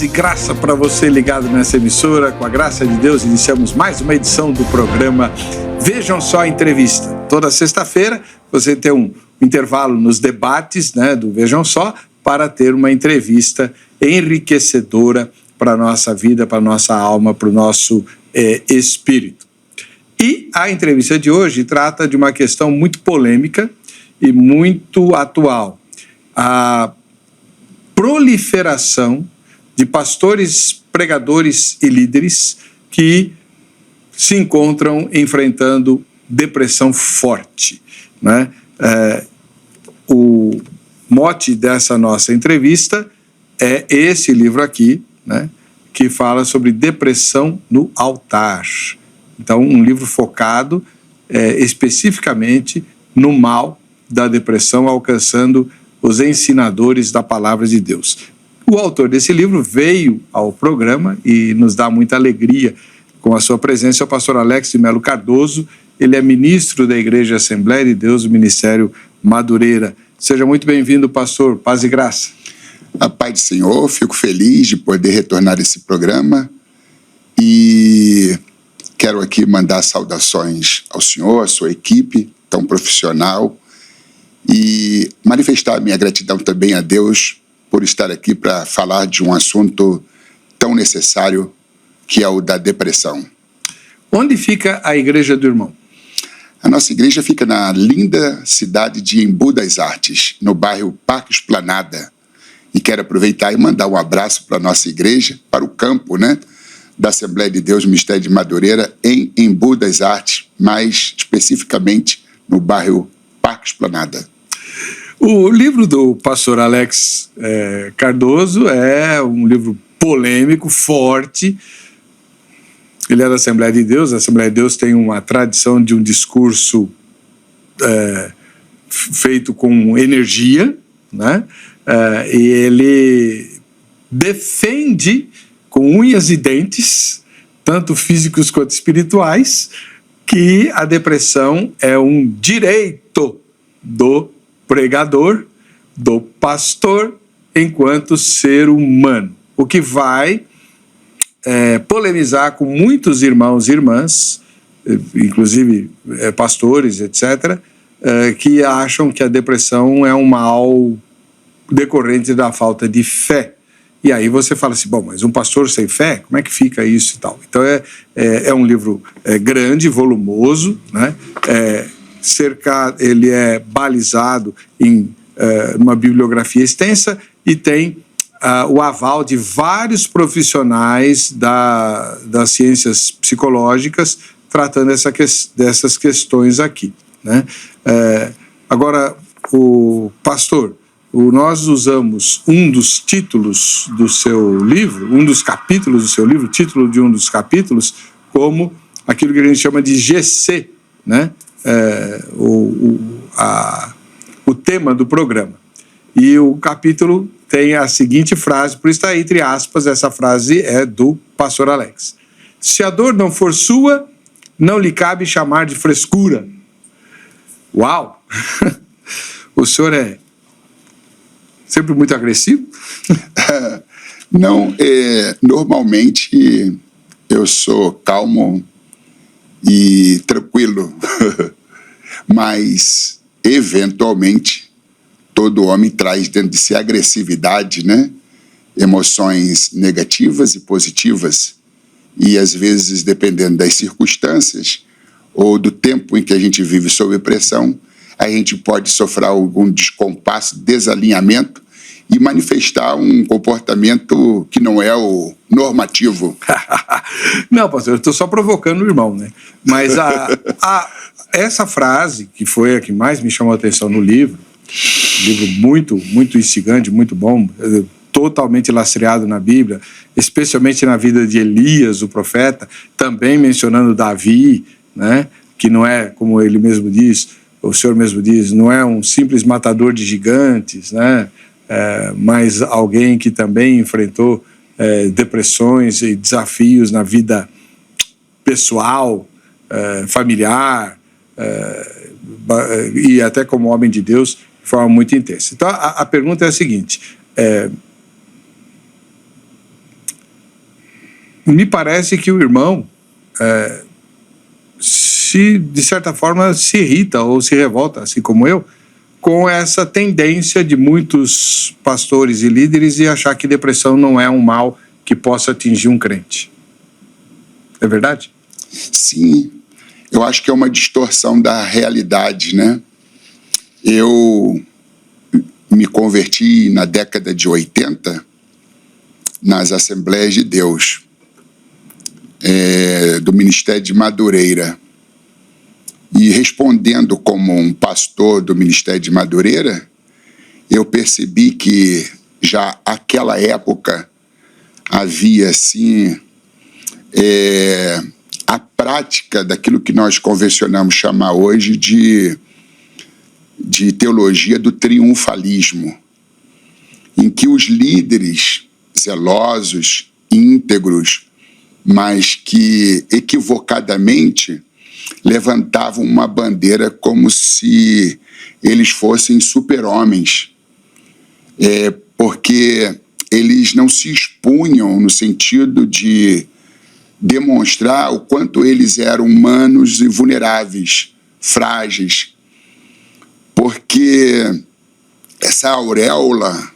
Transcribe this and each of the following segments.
Paz e graça para você ligado nessa emissora. Com a graça de Deus, iniciamos mais uma edição do programa Vejam Só a Entrevista. Toda sexta-feira você tem um intervalo nos debates, do Vejam Só, para ter uma entrevista enriquecedora para a nossa vida, para a nossa alma, para o nosso espírito. E a entrevista de hoje trata de uma questão muito polêmica e muito atual. A proliferação de pastores, pregadores e líderes que se encontram enfrentando depressão forte, O mote dessa nossa entrevista é esse livro aqui, que fala sobre depressão no altar. Então, um livro focado especificamente no mal da depressão, alcançando os ensinadores da palavra de Deus. O autor desse livro veio ao programa e nos dá muita alegria com a sua presença, é o pastor Alex de Melo Cardoso. Ele é ministro da Igreja Assembleia de Deus, do Ministério Madureira. Seja muito bem-vindo, pastor. Paz e graça. A paz do Senhor, fico feliz de poder retornar a esse programa e quero aqui mandar saudações ao senhor, à sua equipe tão profissional e manifestar a minha gratidão também a Deus por estar aqui para falar de um assunto tão necessário que é o da depressão. Onde fica a Igreja do Irmão? A nossa igreja fica na linda cidade de Embu das Artes, no bairro Parque Esplanada. E quero aproveitar e mandar um abraço para a nossa igreja, para o campo, da Assembleia de Deus, Ministério de Madureira, em Embu das Artes, mais especificamente no bairro Parque Esplanada. O livro do pastor Alex Cardoso é um livro polêmico, forte. Ele é da Assembleia de Deus. A Assembleia de Deus tem uma tradição de um discurso feito com energia, e ele defende com unhas e dentes, tanto físicos quanto espirituais, que a depressão é um direito do pregador, do pastor, enquanto ser humano. O que vai polemizar com muitos irmãos e irmãs, inclusive pastores, etc., que acham que a depressão é um mal decorrente da falta de fé. E aí você fala assim, bom, mas um pastor sem fé, como é que fica isso e tal? Então é um livro grande, volumoso, ele é balizado em uma bibliografia extensa e tem o aval de vários profissionais das ciências psicológicas tratando dessas questões aqui. Agora, o pastor, nós usamos um dos títulos do seu livro, um dos capítulos do seu livro, o título de um dos capítulos, como aquilo que a gente chama de GC, o tema do programa. E o capítulo tem a seguinte frase, por isso está entre aspas, essa frase é do pastor Alex. Se a dor não for sua, não lhe cabe chamar de frescura. Uau! O senhor é sempre muito agressivo? Não, normalmente eu sou calmo e tranquilo, mas eventualmente todo homem traz dentro de si agressividade, emoções negativas e positivas, e às vezes, dependendo das circunstâncias ou do tempo em que a gente vive sob pressão, a gente pode sofrer algum descompasso, desalinhamento e manifestar um comportamento que não é o normativo. Não, pastor, eu estou só provocando o irmão, Mas essa frase, que foi a que mais me chamou a atenção no livro, livro muito, muito instigante, muito bom, totalmente lastreado na Bíblia, especialmente na vida de Elias, o profeta, também mencionando Davi, que não é, como ele mesmo diz, o senhor mesmo diz, não é um simples matador de gigantes, mas alguém que também enfrentou depressões e desafios na vida pessoal, familiar, e até como homem de Deus, de forma muito intensa. Então, a pergunta é a seguinte, me parece que o irmão, de certa forma, se irrita ou se revolta, assim como eu, com essa tendência de muitos pastores e líderes de achar que depressão não é um mal que possa atingir um crente. É verdade? Sim, eu acho que é uma distorção da realidade, né? Eu me converti na década de 80 nas Assembleias de Deus, do Ministério de Madureira. E respondendo como um pastor do Ministério de Madureira, eu percebi que já naquela época havia, assim, a prática daquilo que nós convencionamos chamar hoje de teologia do triunfalismo, em que os líderes zelosos, íntegros, mas que equivocadamente levantavam uma bandeira como se eles fossem super-homens, porque eles não se expunham no sentido de demonstrar o quanto eles eram humanos e vulneráveis, frágeis, porque essa auréola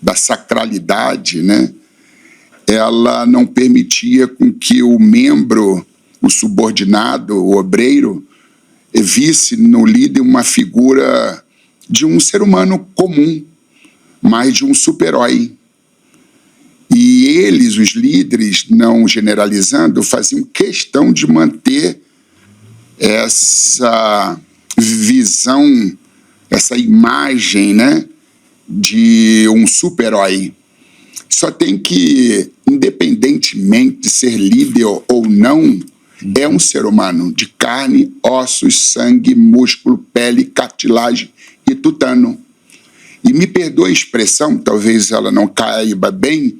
da sacralidade, né, ela não permitia com que o membro, o subordinado, o obreiro, visse no líder uma figura de um ser humano comum, mas de um super-herói. E eles, os líderes, não generalizando, faziam questão de manter essa visão, essa imagem, né, de um super-herói. Só tem que, independentemente de ser líder ou não, é um ser humano de carne, ossos, sangue, músculo, pele, cartilagem e tutano. E me perdoe a expressão, talvez ela não caiba bem,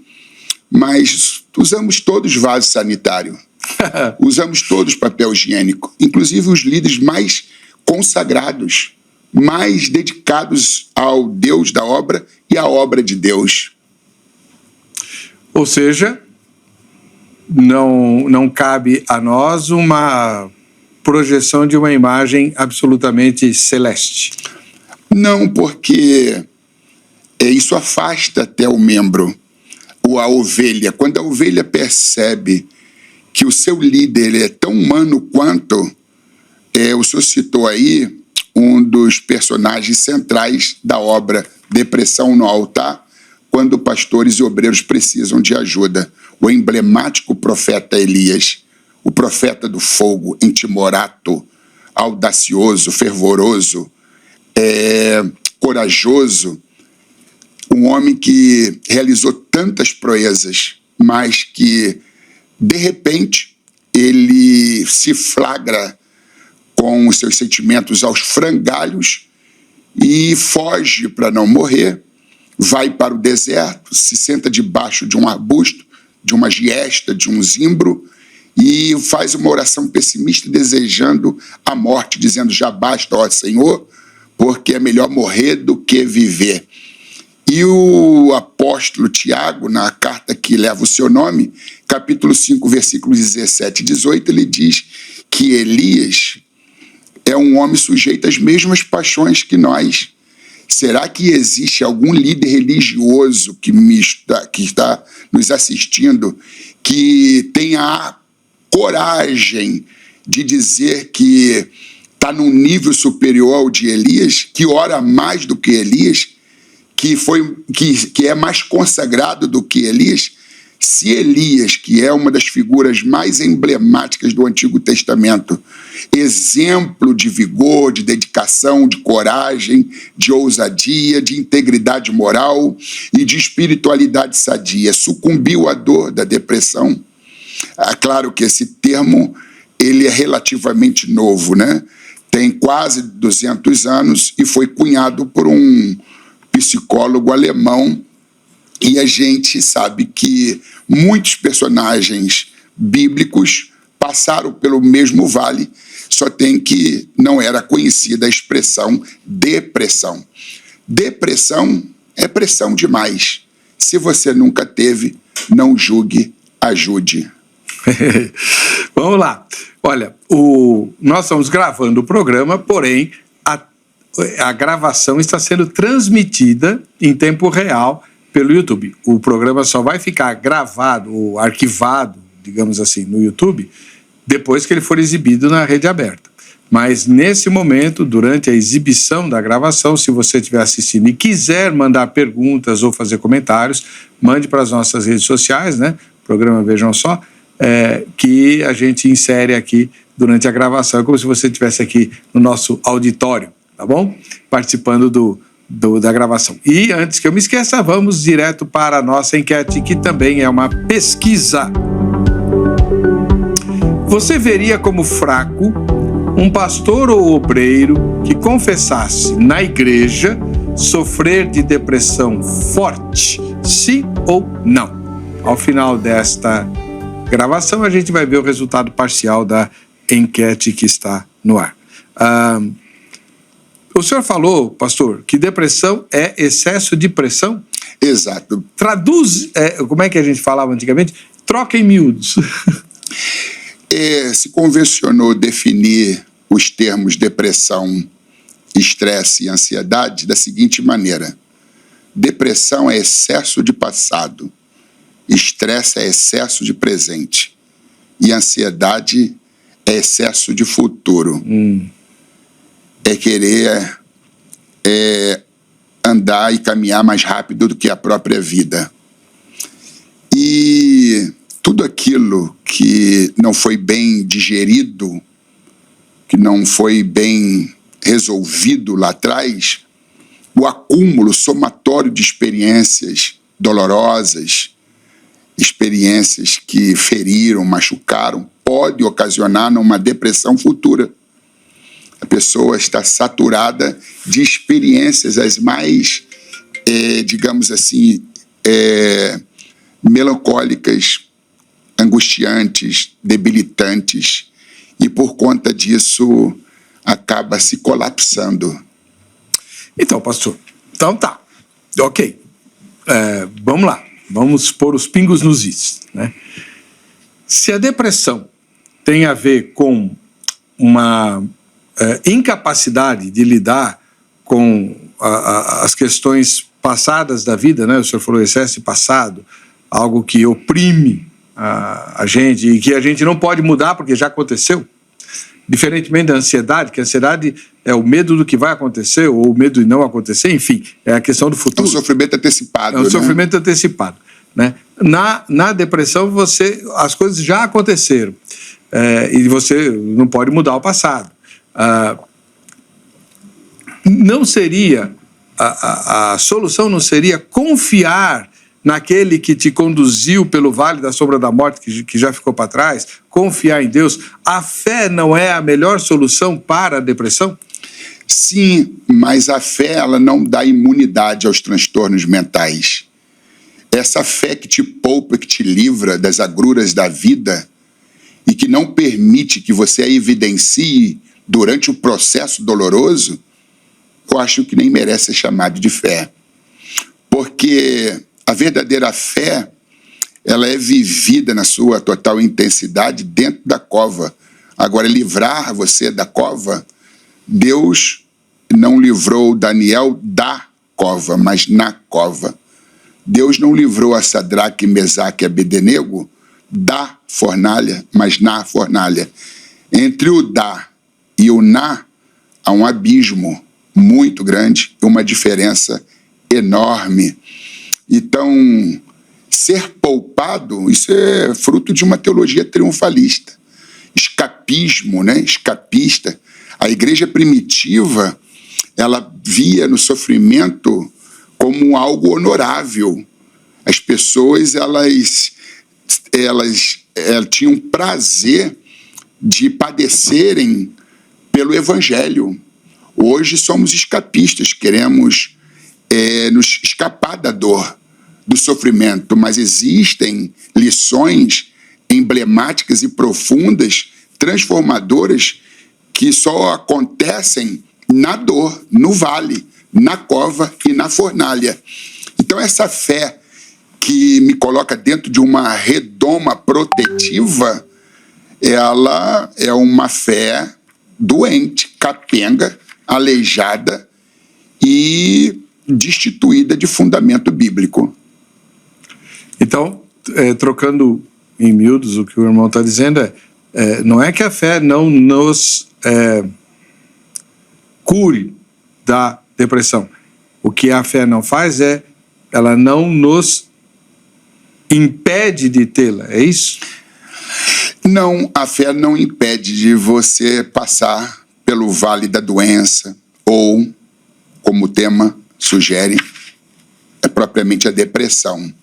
mas usamos todos vaso sanitário, usamos todos papel higiênico, inclusive os líderes mais consagrados, mais dedicados ao Deus da obra e à obra de Deus. Ou seja, não cabe a nós uma projeção de uma imagem absolutamente celeste. Não, porque isso afasta até o membro, ou a ovelha. Quando a ovelha percebe que o seu líder ele é tão humano quanto, o senhor citou aí um dos personagens centrais da obra Depressão no Altar, quando pastores e obreiros precisam de ajuda. O emblemático profeta Elias, o profeta do fogo, intimorato, audacioso, fervoroso, corajoso, um homem que realizou tantas proezas, mas que, de repente, ele se flagra com os seus sentimentos aos frangalhos e foge para não morrer, vai para o deserto, se senta debaixo de um arbusto, de uma giesta, de um zimbro, e faz uma oração pessimista desejando a morte, dizendo: já basta, ó Senhor, porque é melhor morrer do que viver. E o apóstolo Tiago, na carta que leva o seu nome, capítulo 5, versículos 17 e 18, ele diz que Elias é um homem sujeito às mesmas paixões que nós. Será que existe algum líder religioso que está nos assistindo que tenha a coragem de dizer que está num nível superior ao de Elias, que ora mais do que Elias, que é mais consagrado do que Elias? Se Elias, que é uma das figuras mais emblemáticas do Antigo Testamento, exemplo de vigor, de dedicação, de coragem, de ousadia, de integridade moral e de espiritualidade sadia, sucumbiu à dor da depressão. É claro que esse termo ele é relativamente novo, né? Tem quase 200 anos e foi cunhado por um psicólogo alemão. E a gente sabe que muitos personagens bíblicos passaram pelo mesmo vale, só tem que não era conhecida a expressão depressão. Depressão é pressão demais. Se você nunca teve, não julgue, ajude. Vamos lá. Olha, nós estamos gravando o programa, porém a gravação está sendo transmitida em tempo real pelo YouTube. O programa só vai ficar gravado ou arquivado, digamos assim, no YouTube, depois que ele for exibido na rede aberta. Mas nesse momento, durante a exibição da gravação, se você estiver assistindo e quiser mandar perguntas ou fazer comentários, mande para as nossas redes sociais, né? Programa Vejam Só, que a gente insere aqui durante a gravação. É como se você estivesse aqui no nosso auditório, tá bom? Participando da gravação. E antes que eu me esqueça, vamos direto para a nossa enquete, que também é uma pesquisa. Você veria como fraco um pastor ou obreiro que confessasse na igreja sofrer de depressão forte, sim ou não? Ao final desta gravação, a gente vai ver o resultado parcial da enquete que está no ar. O senhor falou, pastor, que depressão é excesso de pressão? Exato. Traduz, como é que a gente falava antigamente? Troca em miúdos. Se convencionou definir os termos depressão, estresse e ansiedade da seguinte maneira: depressão é excesso de passado, estresse é excesso de presente e ansiedade é excesso de futuro. É querer andar e caminhar mais rápido do que a própria vida. E tudo aquilo que não foi bem digerido, que não foi bem resolvido lá atrás, o acúmulo somatório de experiências dolorosas, experiências que feriram, machucaram, pode ocasionar uma depressão futura. A pessoa está saturada de experiências as mais, digamos assim, melancólicas, angustiantes, debilitantes, e por conta disso acaba se colapsando. Então, pastor, então tá, ok, vamos lá, vamos pôr os pingos nos is, né? Se a depressão tem a ver com uma incapacidade de lidar com as questões passadas da vida, né? O senhor falou excesso de passado, algo que oprime a gente e que a gente não pode mudar porque já aconteceu. Diferentemente da ansiedade, que a ansiedade é o medo do que vai acontecer ou o medo de não acontecer, enfim, é a questão do futuro. É um sofrimento antecipado. É um sofrimento antecipado, né? Na depressão, as coisas já aconteceram e você não pode mudar o passado. Não seria, a solução não seria confiar naquele que te conduziu pelo vale da sombra da morte, que já ficou para trás, confiar em Deus? A fé não é a melhor solução para a depressão? Sim, mas a fé ela não dá imunidade aos transtornos mentais. Essa fé que te poupa, que te livra das agruras da vida e que não permite que você a evidencie durante o processo doloroso, eu acho que nem merece ser chamado de fé. Porque a verdadeira fé, ela é vivida na sua total intensidade dentro da cova. Agora, livrar você da cova, Deus não livrou Daniel da cova, mas na cova. Deus não livrou a Sadraque, Mesaque e Abednego da fornalha, mas na fornalha. Entre o da e o na, há um abismo muito grande, uma diferença enorme. Então, ser poupado, isso é fruto de uma teologia triunfalista. Escapismo, né? Escapista. A igreja primitiva, ela via no sofrimento como algo honorável. As pessoas, elas tinham prazer de padecerem pelo evangelho. Hoje somos escapistas, queremos nos escapar da dor, do sofrimento, mas existem lições emblemáticas e profundas, transformadoras, que só acontecem na dor, no vale, na cova e na fornalha. Então essa fé que me coloca dentro de uma redoma protetiva, ela é uma fé doente, capenga, aleijada e destituída de fundamento bíblico. Então, trocando em miúdos, o que o irmão está dizendo não é que a fé não nos cure da depressão. O que a fé não faz ela não nos impede de tê-la, é isso? Não, a fé não impede de você passar pelo vale da doença, ou, como o tema sugere, é propriamente a depressão.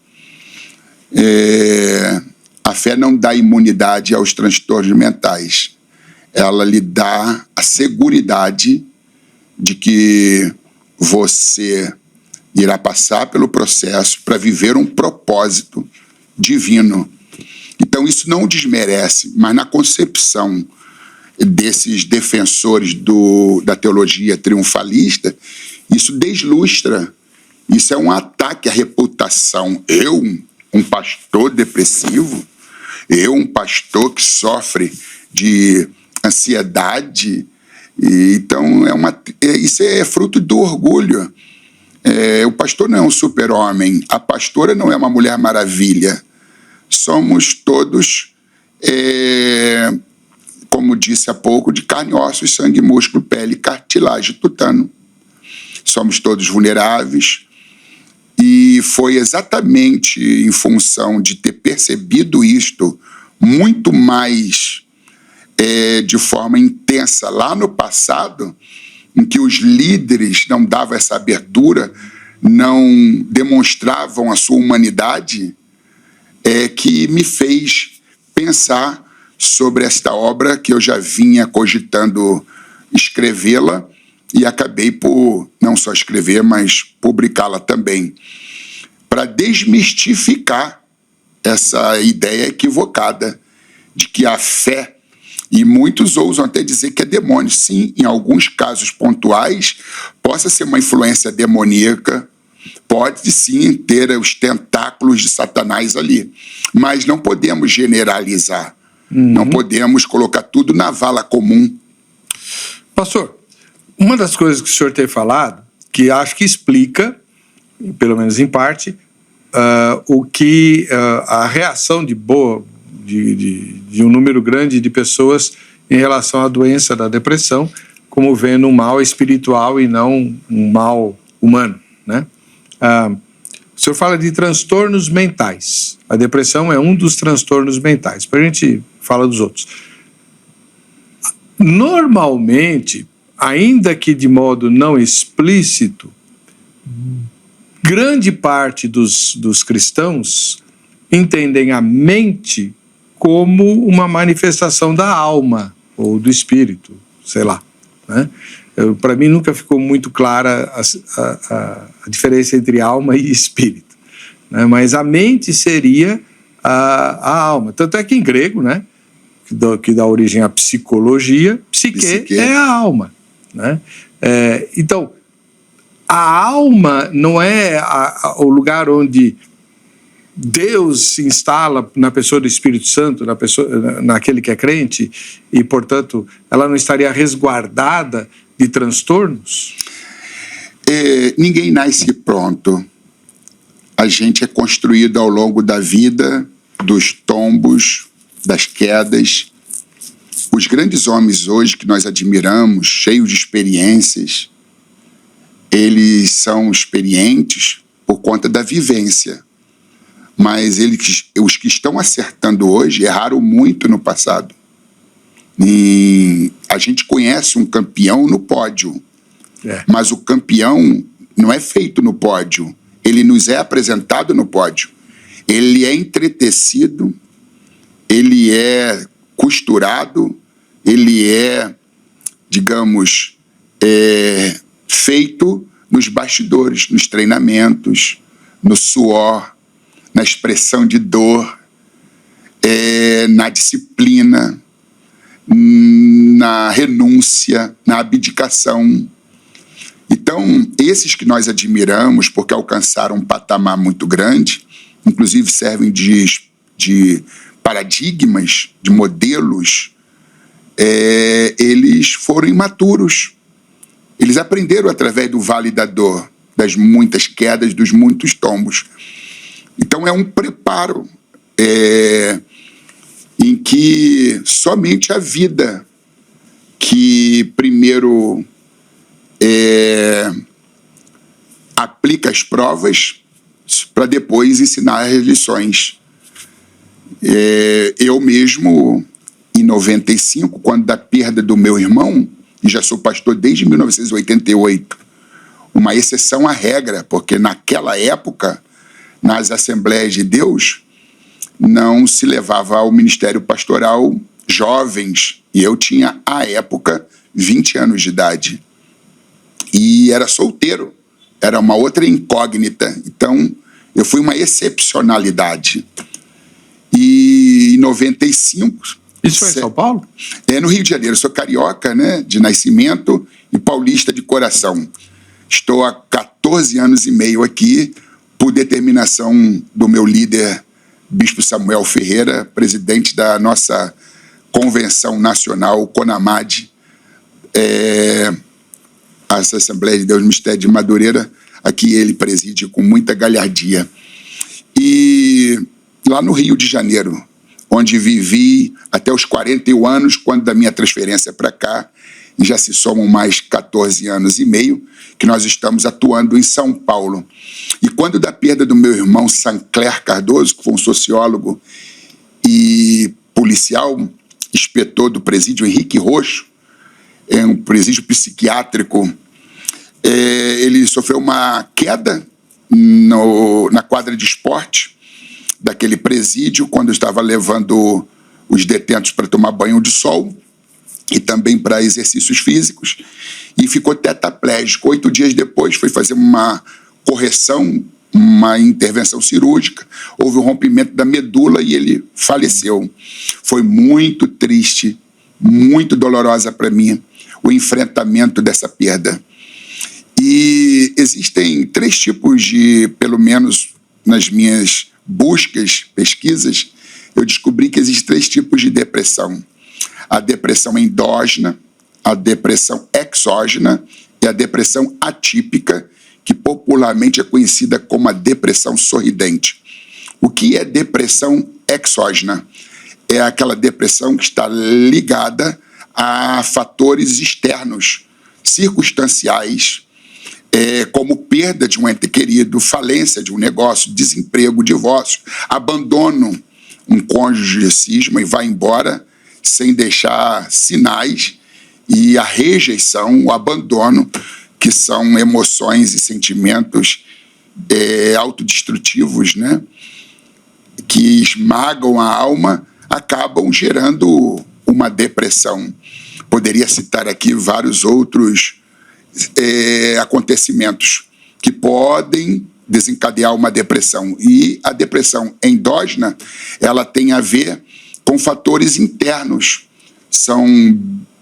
A fé não dá imunidade aos transtornos mentais. Ela lhe dá a seguridade de que você irá passar pelo processo para viver um propósito divino. Então isso não desmerece, mas na concepção desses defensores da teologia triunfalista, isso deslustra, isso é um ataque à reputação. Eu, um pastor depressivo, eu, um pastor que sofre de ansiedade, então isso é fruto do orgulho. O pastor não é um super-homem, a pastora não é uma mulher maravilha. Somos todos, como disse há pouco, de carne, ossos, sangue, músculo, pele, cartilagem, tutano. Somos todos vulneráveis, e foi exatamente em função de ter percebido isto muito mais de forma intensa lá no passado, em que os líderes não davam essa abertura, não demonstravam a sua humanidade, que me fez pensar sobre esta obra que eu já vinha cogitando escrevê-la, e acabei por não só escrever, mas publicá-la também, para desmistificar essa ideia equivocada de que a fé, e muitos ousam até dizer que é demônio. Sim, em alguns casos pontuais, possa ser uma influência demoníaca, pode sim ter os tentáculos de Satanás ali, mas não podemos generalizar, não podemos colocar tudo na vala comum. Pastor, uma das coisas que o senhor tem falado, que acho que explica, pelo menos em parte, o que a reação de um número grande de pessoas em relação à doença da depressão, como vendo um mal espiritual e não um mal humano, né? O senhor fala de transtornos mentais. A depressão é um dos transtornos mentais. Para a gente falar dos outros. Normalmente, ainda que de modo não explícito, grande parte dos cristãos entendem a mente como uma manifestação da alma ou do espírito, sei lá, né? Para mim nunca ficou muito clara a diferença entre alma e espírito, né? Mas a mente seria a alma. Tanto é que em grego, né, que dá origem à psicologia, psique é a alma, né? Então, a alma não é o lugar onde Deus se instala na pessoa do Espírito Santo, naquele que é crente, e, portanto, ela não estaria resguardada de transtornos? Ninguém nasce pronto. A gente é construído ao longo da vida, dos tombos, das quedas. Os grandes homens hoje que nós admiramos, cheios de experiências, eles são experientes por conta da vivência. Mas os que estão acertando hoje erraram muito no passado. E a gente conhece um campeão no pódio, mas o campeão não é feito no pódio, ele nos é apresentado no pódio. Ele é entretecido, ele é costurado, ele é, digamos, feito nos bastidores, nos treinamentos, no suor, na expressão de dor, na disciplina, na renúncia, na abdicação. Então, esses que nós admiramos, porque alcançaram um patamar muito grande, inclusive servem de paradigmas, de modelos, eles foram imaturos. Eles aprenderam através do vale da dor, das muitas quedas, dos muitos tombos. Então é um preparo em que somente a vida que primeiro aplica as provas para depois ensinar as lições. Eu mesmo, em 95, quando da perda do meu irmão, e já sou pastor desde 1988, uma exceção à regra, porque naquela época, nas Assembleias de Deus, não se levava ao ministério pastoral jovens, e eu tinha, à época, 20 anos de idade. E era solteiro, era uma outra incógnita. Então, eu fui uma excepcionalidade. E em 95... Isso foi em São Paulo? No Rio de Janeiro. Eu sou carioca, né, de nascimento, e paulista de coração. Estou há 14 anos e meio aqui, por determinação do meu líder, Bispo Samuel Ferreira, presidente da nossa Convenção Nacional, CONAMAD, a Assembleia de Deus Mistério de Madureira. Aqui ele preside com muita galhardia. E lá no Rio de Janeiro, onde vivi até os 41 anos, quando da minha transferência para cá, e já se somam mais 14 anos e meio, que nós estamos atuando em São Paulo. E quando da perda do meu irmão Sancler Cardoso, que foi um sociólogo e policial, inspetor do presídio Henrique Roxo, um presídio psiquiátrico, ele sofreu uma queda na quadra de esporte daquele presídio, quando eu estava levando os detentos para tomar banho de sol e também para exercícios físicos, e ficou tetraplégico. 8 dias depois foi fazer uma correção, uma intervenção cirúrgica, houve um rompimento da medula e ele faleceu. Foi muito triste, muito dolorosa para mim o enfrentamento dessa perda. E existem 3 tipos de, pelo menos nas minhas buscas, pesquisas, eu descobri que existem 3 tipos de depressão. A depressão endógena, a depressão exógena e a depressão atípica, que popularmente é conhecida como a depressão sorridente. O que é depressão exógena? É aquela depressão que está ligada a fatores externos, circunstanciais, como perda de um ente querido, falência de um negócio, desemprego, divórcio, abandono. Um cônjuge cisma e vai embora sem deixar sinais, e a rejeição, o abandono, que são emoções e sentimentos autodestrutivos, né, que esmagam a alma, acabam gerando uma depressão. Poderia citar aqui vários outros acontecimentos que podem desencadear uma depressão. E a depressão endógena, ela tem a ver com fatores internos, são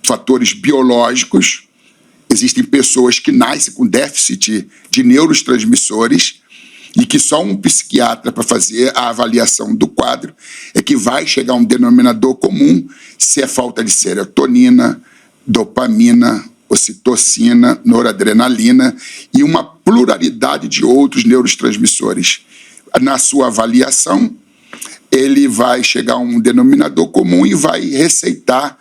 fatores biológicos. Existem pessoas que nascem com déficit de neurotransmissores e que só um psiquiatra, para fazer a avaliação do quadro, é que vai chegar a um denominador comum, se é falta de serotonina, dopamina, ocitocina, noradrenalina e uma pluralidade de outros neurotransmissores. Na sua avaliação, ele vai chegar a um denominador comum e vai receitar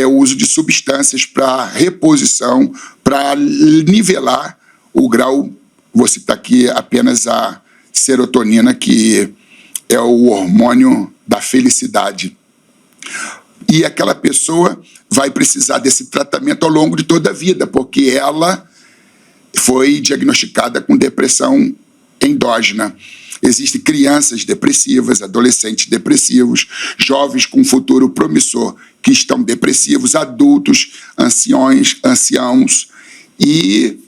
o uso de substâncias para reposição, para nivelar o grau. Vou citar aqui apenas a serotonina, que é o hormônio da felicidade. E aquela pessoa vai precisar desse tratamento ao longo de toda a vida, porque ela foi diagnosticada com depressão endógena. Existem crianças depressivas, adolescentes depressivos, jovens com futuro promissor que estão depressivos, adultos, anciãos, e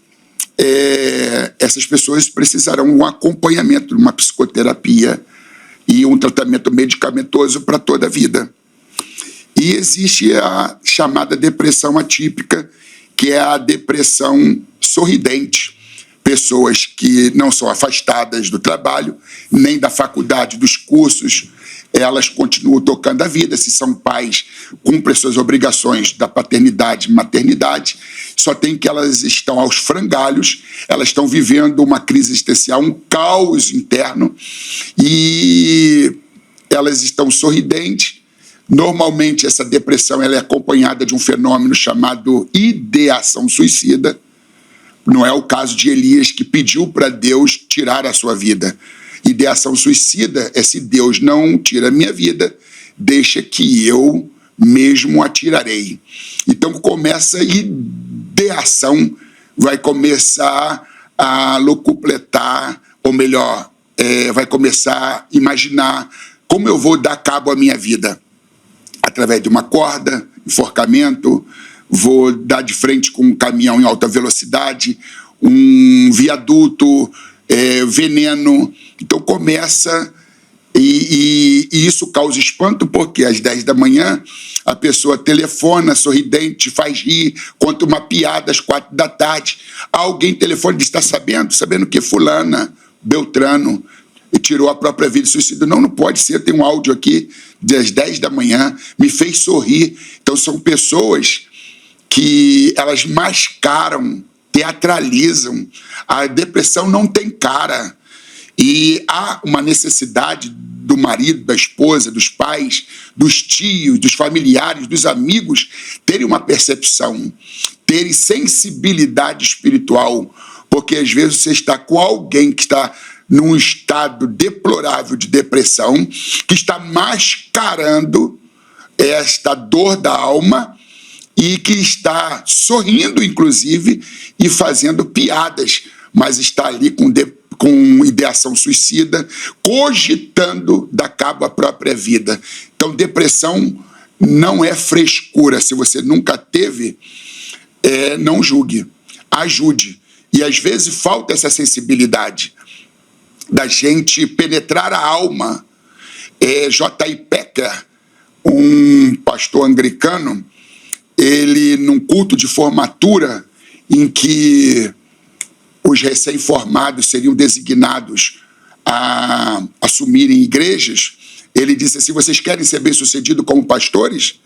essas pessoas precisarão de um acompanhamento, uma psicoterapia e um tratamento medicamentoso para toda a vida. E existe a chamada depressão atípica, que é a depressão sorridente. pessoas que não são afastadas do trabalho, nem da faculdade, dos cursos, elas continuam tocando a vida. Se são pais, cumprem suas obrigações da paternidade e maternidade, só tem que elas estão aos frangalhos, elas estão vivendo uma crise existencial, um caos interno, e elas estão sorridentes. Normalmente essa depressão ela é acompanhada de um fenômeno chamado ideação suicida. Não é o caso de Elias, que pediu para Deus tirar a sua vida. Ideação suicida é: se Deus não tira a minha vida, deixa que eu mesmo a tirarei. Então começa a ideação, vai começar a locupletar, ou melhor, vai começar a imaginar como eu vou dar cabo à minha vida. Através de uma corda, enforcamento, vou dar de frente com um caminhão em alta velocidade, um viaduto, veneno. Então começa, e isso causa espanto, porque às 10 da manhã a pessoa telefona, sorridente, faz rir, conta uma piada às 4 da tarde. Alguém telefona e diz: está sabendo que fulana, Beltrano, tirou a própria vida, suicídio. Não pode ser, tem um áudio aqui das 10 da manhã, me fez sorrir. Então são pessoas que elas mascaram, teatralizam. A depressão não tem cara. E há uma necessidade do marido, da esposa, dos pais, dos tios, dos familiares, dos amigos, terem uma percepção, terem sensibilidade espiritual, porque às vezes você está com alguém que está num estado deplorável de depressão, que está mascarando esta dor da alma e que está sorrindo, inclusive, e fazendo piadas, mas está ali com ideação suicida, cogitando dar cabo à própria vida. Então, depressão não é frescura. Se você nunca teve, não julgue, ajude. E às vezes falta essa sensibilidade da gente penetrar a alma. J.I. Packer, um pastor anglicano, ele, num culto de formatura em que os recém-formados seriam designados a assumirem igrejas, ele disse assim: vocês querem ser bem-sucedidos como pastores?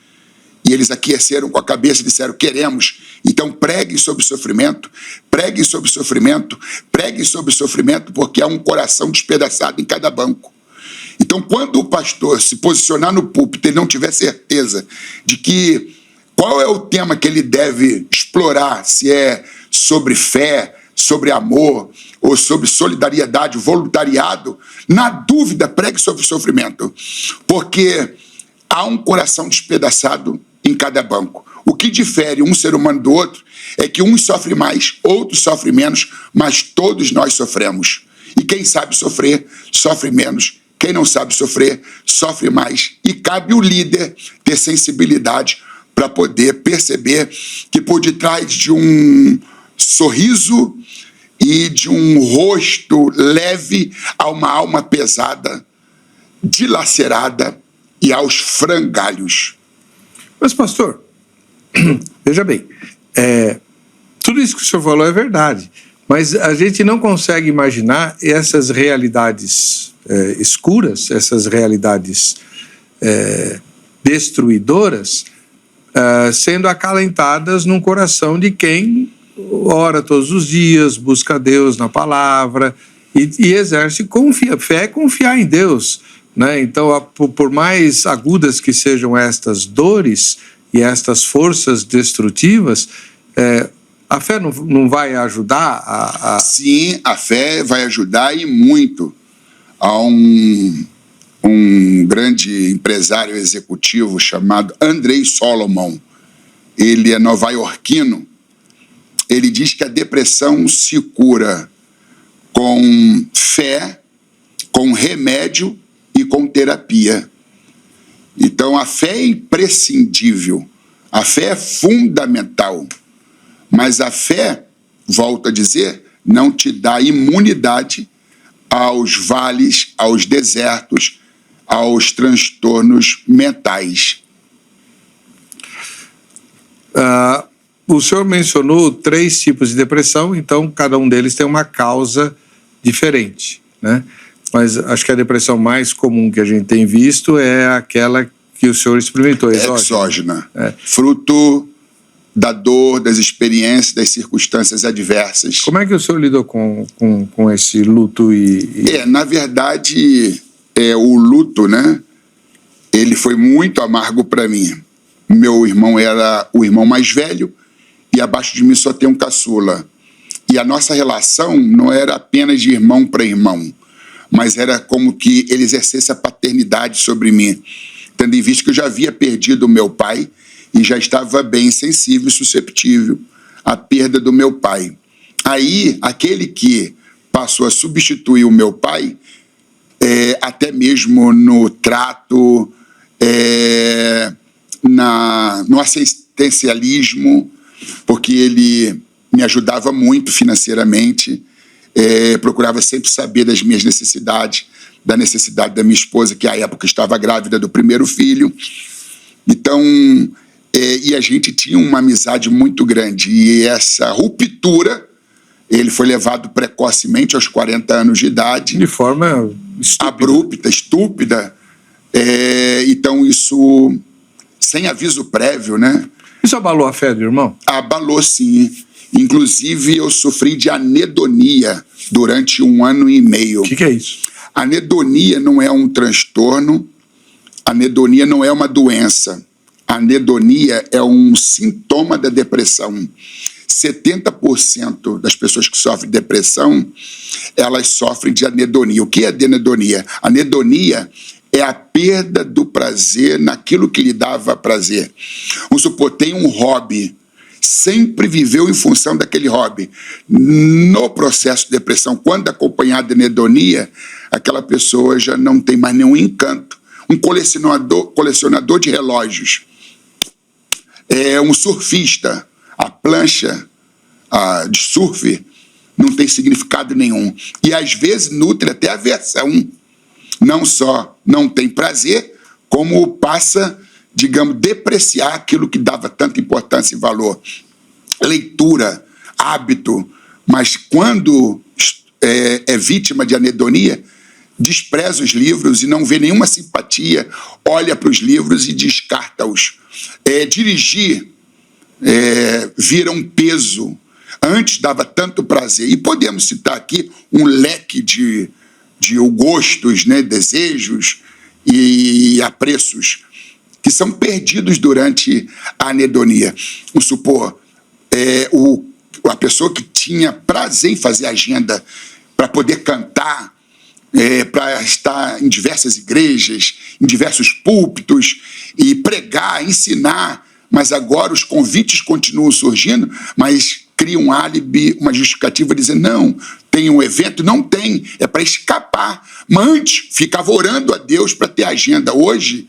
E eles aqueceram com a cabeça e disseram: queremos. Então preguem sobre sofrimento, preguem sobre sofrimento, preguem sobre sofrimento, porque há um coração despedaçado em cada banco. Então, quando o pastor se posicionar no púlpito e não tiver certeza de que qual é o tema que ele deve explorar, se é sobre fé, sobre amor ou sobre solidariedade, voluntariado, na dúvida, pregue sobre sofrimento, porque há um coração despedaçado em cada banco. O que difere um ser humano do outro é que uns sofrem mais, outros sofrem menos, mas todos nós sofremos. E quem sabe sofrer, sofre menos. Quem não sabe sofrer, sofre mais. E cabe o líder ter sensibilidade para poder perceber que por detrás de um sorriso e de um rosto leve há uma alma pesada, dilacerada e aos frangalhos. Mas, pastor, veja bem, tudo isso que o senhor falou é verdade, mas a gente não consegue imaginar essas realidades escuras, essas realidades destruidoras, sendo acalentadas num coração de quem ora todos os dias, busca Deus na palavra e exerce fé é confiar em Deus, né? Então, por mais agudas que sejam estas dores e estas forças destrutivas, a fé não vai ajudar a... Sim, a fé vai ajudar, e muito. Há um grande empresário executivo chamado Andrei Solomon. Ele é nova-iorquino. Ele diz que a depressão se cura com fé, com remédio e com terapia. Então, a fé é imprescindível, a fé é fundamental, mas a fé, volto a dizer, não te dá imunidade aos vales, aos desertos, aos transtornos mentais. O senhor mencionou 3 tipos de depressão, então cada um deles tem uma causa diferente, né? Mas acho que a depressão mais comum que a gente tem visto é aquela que o senhor experimentou, exógena. Fruto da dor, das experiências, das circunstâncias adversas. Como é que o senhor lidou com esse luto Na verdade, o luto, né? Ele foi muito amargo para mim. Meu irmão era o irmão mais velho e abaixo de mim só tem um caçula. E a nossa relação não era apenas de irmão para irmão, mas era como que ele exercesse a paternidade sobre mim, tendo em vista que eu já havia perdido o meu pai e já estava bem sensível e susceptível à perda do meu pai. Aí, aquele que passou a substituir o meu pai, até mesmo no trato, no assistencialismo, porque ele me ajudava muito financeiramente, procurava sempre saber das minhas necessidades, da necessidade da minha esposa, que à época estava grávida do primeiro filho. Então, e a gente tinha uma amizade muito grande. E essa ruptura, ele foi levado precocemente aos 40 anos de idade. De forma abrupta, estúpida. Então, isso sem aviso prévio, né? Isso abalou a fé do irmão? Abalou, sim. Inclusive, eu sofri de anedonia durante 1 ano e meio. O que é isso? Anedonia não é um transtorno, anedonia não é uma doença. Anedonia é um sintoma da depressão. 70% das pessoas que sofrem de depressão, elas sofrem de anedonia. O que é anedonia? Anedonia é a perda do prazer naquilo que lhe dava prazer. Vamos supor, tem um hobby, sempre viveu em função daquele hobby. No processo de depressão, quando acompanhado de anedonia, aquela pessoa já não tem mais nenhum encanto. Um colecionador de relógios, um surfista, a plancha de surf não tem significado nenhum. E às vezes nutre até aversão. Não só não tem prazer, como passa, digamos, depreciar aquilo que dava tanta importância e valor. Leitura, hábito, mas quando é vítima de anedonia, despreza os livros e não vê nenhuma simpatia, olha para os livros e descarta-os. Dirigir vira um peso. Antes dava tanto prazer. E podemos citar aqui um leque de gostos, né, desejos e apreços que são perdidos durante a anedonia. Vamos supor, a pessoa que tinha prazer em fazer agenda para poder cantar, para estar em diversas igrejas, em diversos púlpitos e pregar, ensinar, mas agora os convites continuam surgindo, mas cria um álibi, uma justificativa, dizendo, não, tem um evento, não tem, é para escapar. Mas antes, ficava orando a Deus para ter agenda. Hoje,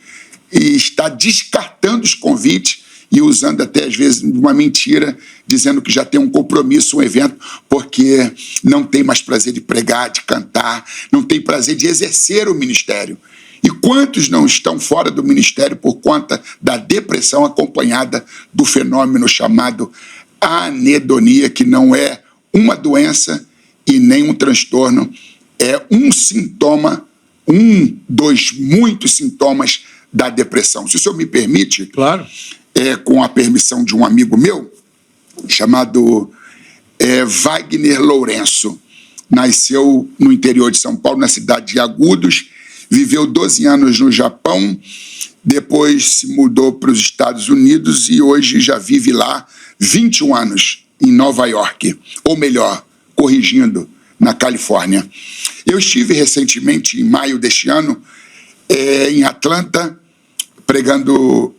está descartando os convites e usando até, às vezes, uma mentira, dizendo que já tem um compromisso, um evento, porque não tem mais prazer de pregar, de cantar, não tem prazer de exercer o ministério. E quantos não estão fora do ministério por conta da depressão acompanhada do fenômeno chamado anedonia, que não é uma doença e nem um transtorno, é um sintoma, dos muitos sintomas da depressão. Se o senhor me permite, claro, com a permissão de um amigo meu, chamado Wagner Lourenço, nasceu no interior de São Paulo, na cidade de Agudos, viveu 12 anos no Japão, depois se mudou para os Estados Unidos e hoje já vive lá 21 anos em Nova York, ou melhor, corrigindo, na Califórnia. Eu estive recentemente, em maio deste ano, em Atlanta, pregando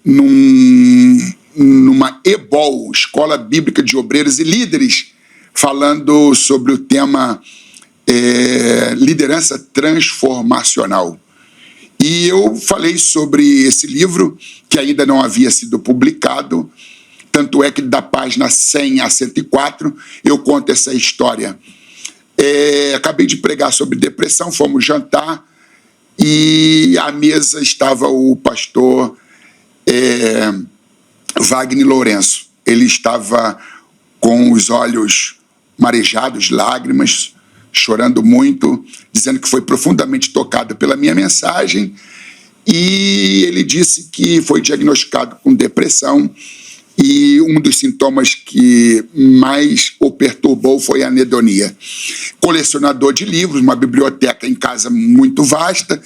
numa EBOL, Escola Bíblica de Obreiros e Líderes, falando sobre o tema liderança transformacional. E eu falei sobre esse livro, que ainda não havia sido publicado, tanto é que da página 100 a 104 eu conto essa história. Acabei de pregar sobre depressão, fomos jantar e à mesa estava o pastor Wagner Lourenço. ele estava com os olhos marejados, lágrimas, chorando muito, dizendo que foi profundamente tocado pela minha mensagem, e ele disse que foi diagnosticado com depressão, e um dos sintomas que mais o perturbou foi a anedonia. Colecionador de livros, uma biblioteca em casa muito vasta,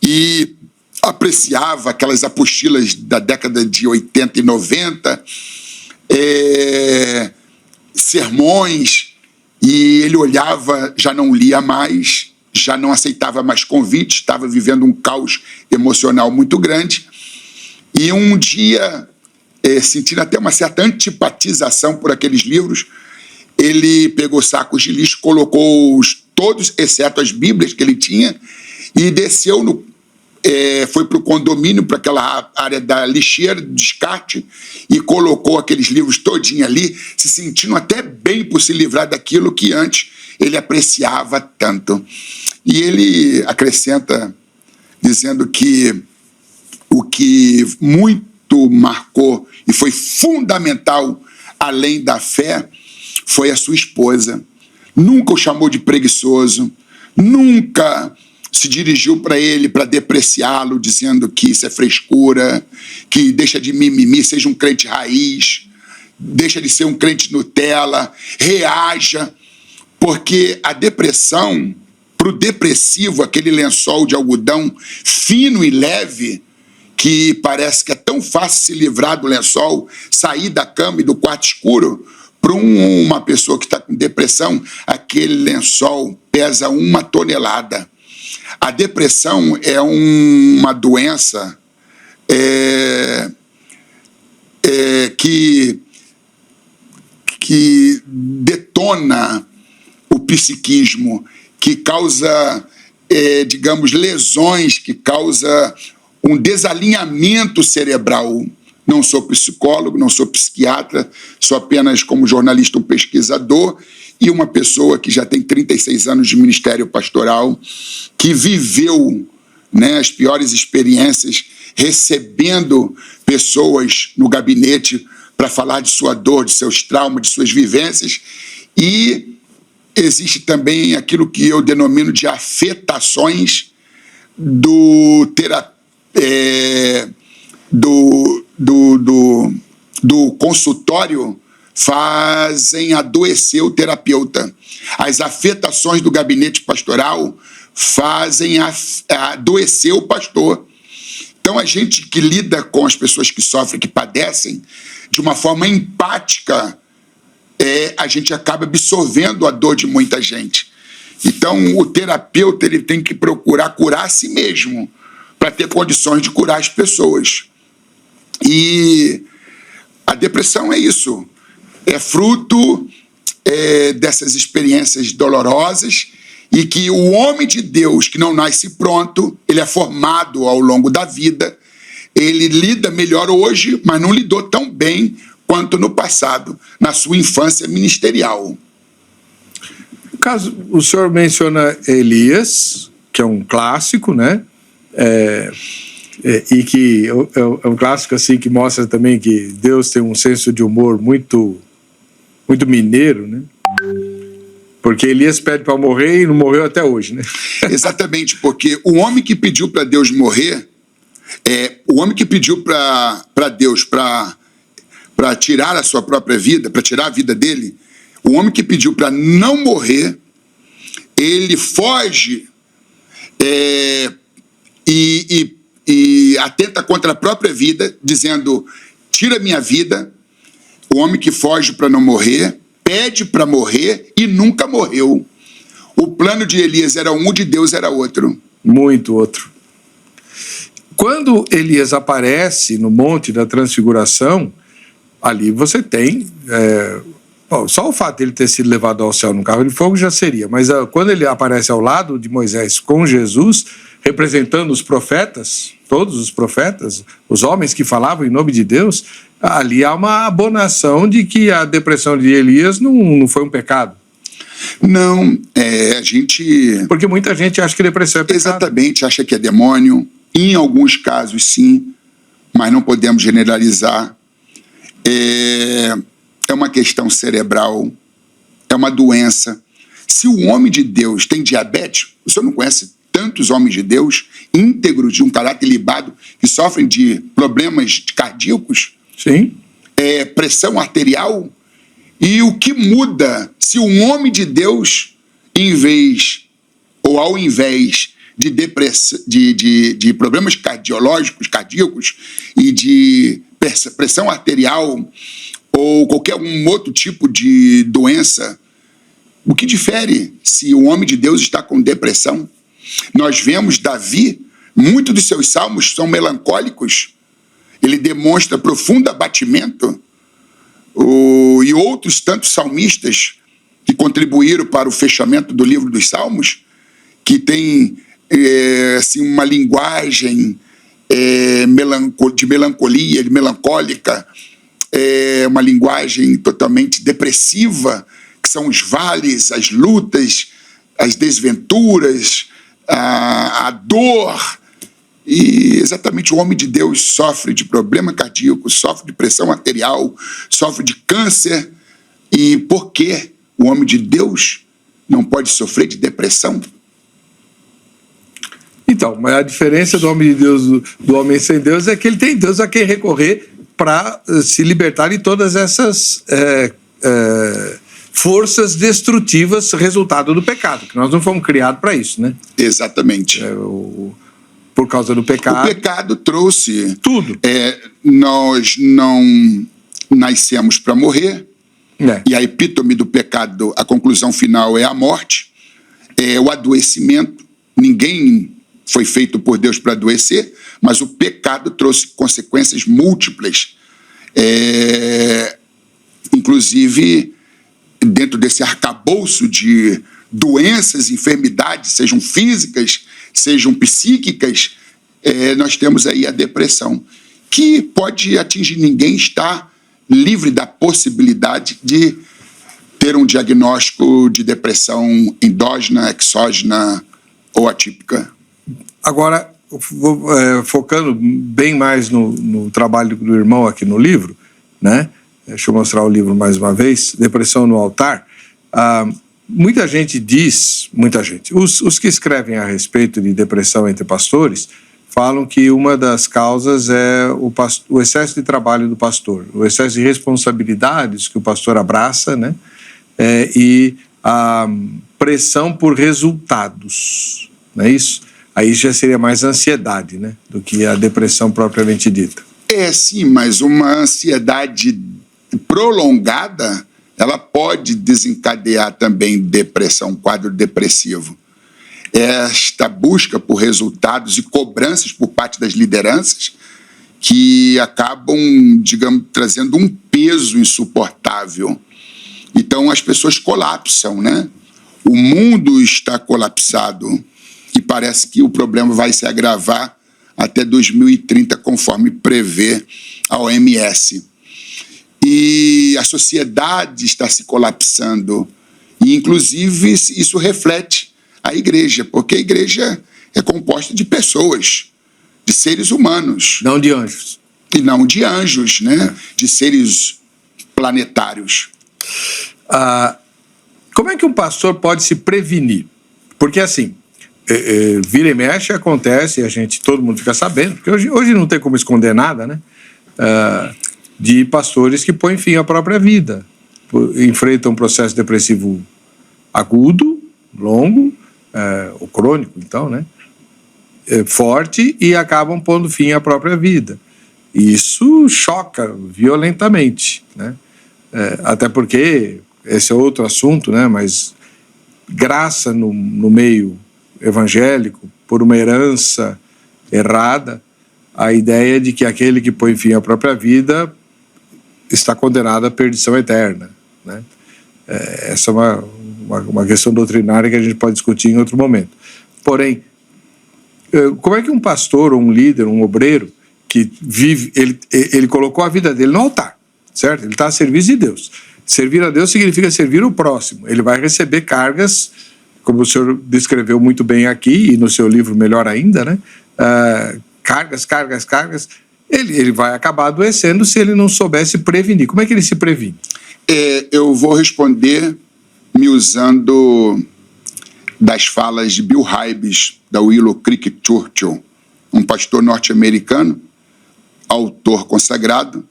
e apreciava aquelas apostilas da década de 80 e 90, sermões, e ele olhava, já não lia mais, já não aceitava mais convites, estava vivendo um caos emocional muito grande, e um dia, sentindo até uma certa antipatização por aqueles livros, ele pegou sacos de lixo, colocou todos, exceto as Bíblias que ele tinha, e desceu foi para o condomínio, para aquela área da lixeira, do descarte, e colocou aqueles livros todinho ali, se sentindo até bem por se livrar daquilo que antes ele apreciava tanto. E ele acrescenta, dizendo que o que muito marcou e foi fundamental, além da fé, foi a sua esposa. Nunca o chamou de preguiçoso, nunca se dirigiu para ele para depreciá-lo, dizendo que isso é frescura, que deixa de mimimi, seja um crente raiz, deixa de ser um crente Nutella, reaja, porque a depressão, para o depressivo, aquele lençol de algodão fino e leve, que parece que é tão fácil se livrar do lençol, sair da cama e do quarto escuro, para uma pessoa que está com depressão, aquele lençol pesa 1 tonelada. A depressão é uma doença que detona o psiquismo, que causa, digamos, lesões, que causa um desalinhamento cerebral. Não sou psicólogo, não sou psiquiatra, sou apenas, como jornalista, um pesquisador e uma pessoa que já tem 36 anos de ministério pastoral, que viveu, né, as piores experiências, recebendo pessoas no gabinete para falar de sua dor, de seus traumas, de suas vivências. E existe também aquilo que eu denomino de afetações do consultório, fazem adoecer o terapeuta. As afetações do gabinete pastoral fazem adoecer o pastor. Então, a gente que lida com as pessoas que sofrem, que padecem, de uma forma empática, a gente acaba absorvendo a dor de muita gente. Então, o terapeuta ele tem que procurar curar a si mesmo, para ter condições de curar as pessoas. E a depressão é isso. É fruto dessas experiências dolorosas, e que o homem de Deus que não nasce pronto, ele é formado ao longo da vida, ele lida melhor hoje, mas não lidou tão bem quanto no passado, na sua infância ministerial. No caso, o senhor menciona Elias, que é um clássico, né? E que é um clássico assim, que mostra também que Deus tem um senso de humor muito mineiro, né? Porque Elias pede para morrer e não morreu até hoje, né? Exatamente, porque o homem que pediu para Deus morrer, o homem que pediu para Deus para tirar a sua própria vida, para tirar a vida dele, o homem que pediu para não morrer, ele foge e atenta contra a própria vida, dizendo: tira minha vida. O homem que foge para não morrer, pede para morrer e nunca morreu. O plano de Elias era um, de Deus era outro. Muito outro. Quando Elias aparece no Monte da Transfiguração, ali você tem... só o fato de ele ter sido levado ao céu num carro de fogo já seria, mas quando ele aparece ao lado de Moisés com Jesus, representando os profetas, todos os profetas, os homens que falavam em nome de Deus, ali há uma abonação de que a depressão de Elias não foi um pecado. Não, a gente... Porque muita gente acha que depressão é pecado. Exatamente, acha que é demônio. Em alguns casos, sim, mas não podemos generalizar. é uma questão cerebral, é uma doença. Se o homem de Deus tem diabetes, o senhor não conhece tantos homens de Deus íntegros, de um caráter ilibado, que sofrem de problemas cardíacos? Sim. Pressão arterial. E o que muda se um homem de Deus, ao invés de problemas cardíacos e de pressão arterial ou qualquer outro tipo de doença, o que difere se o homem de Deus está com depressão? Nós vemos Davi, muitos dos seus salmos são melancólicos, ele demonstra profundo abatimento, e outros tantos salmistas que contribuíram para o fechamento do livro dos Salmos, que tem assim, uma linguagem de melancolia, de melancólica, uma linguagem totalmente depressiva, que são os vales, as lutas, as desventuras, a dor. E exatamente o homem de Deus sofre de problema cardíaco, sofre de pressão arterial, sofre de câncer. E por que o homem de Deus não pode sofrer de depressão? Então, mas a diferença do homem de Deus do homem sem Deus é que ele tem Deus a quem recorrer para se libertar de todas essas forças destrutivas resultado do pecado, que nós não fomos criados para isso, né? Exatamente. Por causa do pecado. O pecado trouxe tudo. Nós não nascemos para morrer. E a epítome do pecado, a conclusão final é a morte, o adoecimento. Ninguém foi feito por Deus para adoecer, mas o pecado trouxe consequências múltiplas. Inclusive, dentro desse arcabouço de doenças, enfermidades, sejam físicas, sejam psíquicas, nós temos aí a depressão, que pode atingir ninguém, está livre da possibilidade de ter um diagnóstico de depressão endógena, exógena ou atípica. Agora, focando bem mais no trabalho do irmão aqui no livro, né? Deixa eu mostrar o livro mais uma vez, Depressão no Altar. Muita gente diz, os que escrevem a respeito de depressão entre pastores, falam que uma das causas é o excesso de trabalho do pastor, o excesso de responsabilidades que o pastor abraça, né? E a pressão por resultados, não é isso? Aí já seria mais ansiedade, né, do que a depressão propriamente dita. Sim, mas uma ansiedade prolongada, ela pode desencadear também depressão, quadro depressivo. Esta busca por resultados e cobranças por parte das lideranças que acabam, digamos, trazendo um peso insuportável. Então as pessoas colapsam, né? O mundo está colapsado e parece que o problema vai se agravar até 2030, conforme prevê a OMS. E a sociedade está se colapsando e, inclusive, isso reflete a igreja, porque a igreja é composta de pessoas, de seres humanos. Não de anjos. E não de anjos, né? De seres planetários. Como é que um pastor pode se prevenir? Porque, assim, vira e mexe, acontece, todo mundo fica sabendo, porque hoje não tem como esconder nada, né? De pastores que põem fim à própria vida, enfrentam um processo depressivo agudo, longo, ou crônico, então, né? Forte, e acabam pondo fim à própria vida. Isso choca violentamente, né? Até porque, esse é outro assunto, né? Mas graça no meio evangélico, por uma herança errada, a ideia de que aquele que põe fim à própria vida está condenado à perdição eterna, né? Essa é uma questão doutrinária que a gente pode discutir em outro momento. Porém, como é que um pastor, ou um líder, um obreiro, que vive, ele colocou a vida dele no altar, certo? Ele está a serviço de Deus. Servir a Deus significa servir o próximo. Ele vai receber cargas, como o senhor descreveu muito bem aqui, e no seu livro melhor ainda, né? Cargas, ele vai acabar adoecendo se ele não souber se prevenir. Como é que ele se previne? Eu vou responder me usando das falas de Bill Hybels, da Willow Creek Churchill, um pastor norte-americano, autor consagrado,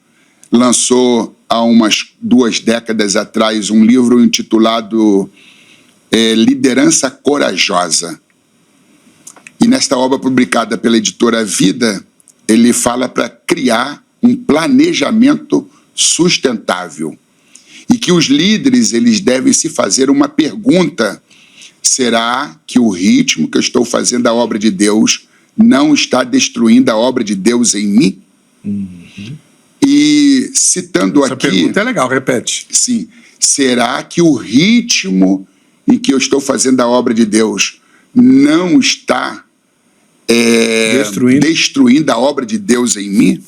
lançou há umas 2 décadas atrás um livro intitulado Liderança Corajosa. E nesta obra publicada pela editora Vida, ele fala para criar um planejamento sustentável e que os líderes eles devem se fazer uma pergunta: será que o ritmo que eu estou fazendo a obra de Deus não está destruindo a obra de Deus em mim? E citando Essa aqui... pergunta é legal, repete. Sim. Será que o ritmo em que eu estou fazendo a obra de Deus não está destruindo a obra de Deus em mim?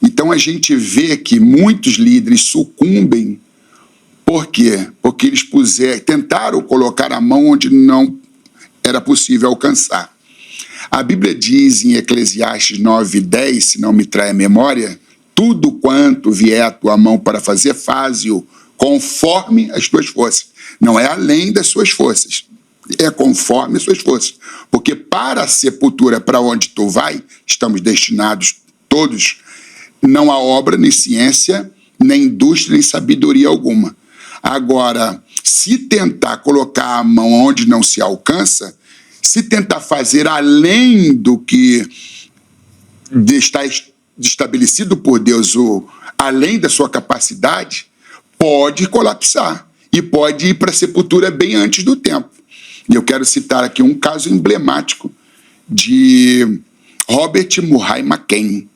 Então a gente vê que muitos líderes sucumbem. Por quê? Porque eles tentaram colocar a mão onde não era possível alcançar. A Bíblia diz em Eclesiastes 9:10, se não me trai a memória: tudo quanto vier à tua mão para fazer, faze-o conforme as tuas forças. Não é além das suas forças, é conforme as suas forças. Porque para a sepultura, para onde tu vai, estamos destinados todos, não há obra, nem ciência, nem indústria, nem sabedoria alguma. Agora, se tentar colocar a mão onde não se alcança, se tentar fazer além do que está estabelecido por Deus, além da sua capacidade, pode colapsar e pode ir para a sepultura bem antes do tempo. E eu quero citar aqui um caso emblemático de Robert Murray McCain,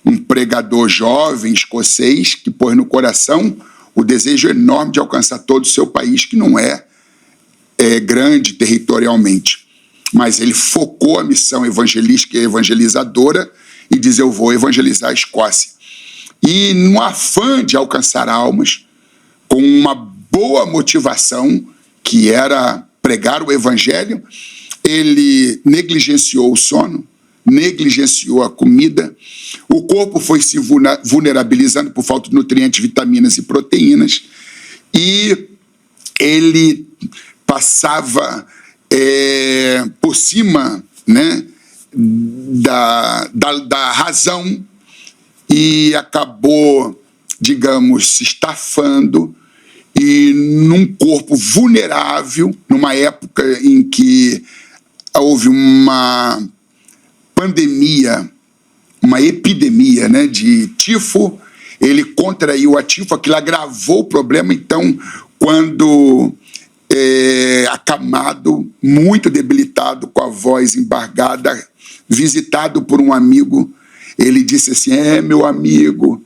um pregador jovem escocês que pôs no coração o desejo enorme de alcançar todo o seu país, que não é grande territorialmente, mas ele focou a missão evangelística e evangelizadora e diz: eu vou evangelizar a Escócia. E no afã de alcançar almas, com uma boa motivação, que era pregar o evangelho, ele negligenciou o sono, negligenciou a comida, o corpo foi se vulnerabilizando por falta de nutrientes, vitaminas e proteínas, e ele passava por cima, né, da razão e acabou, digamos, se estafando, e num corpo vulnerável, numa época em que houve uma pandemia, uma epidemia, né, de tifo. Ele contraiu a tifo, aquilo agravou o problema. Então, quando acamado, muito debilitado, com a voz embargada, visitado por um amigo, ele disse assim: meu amigo,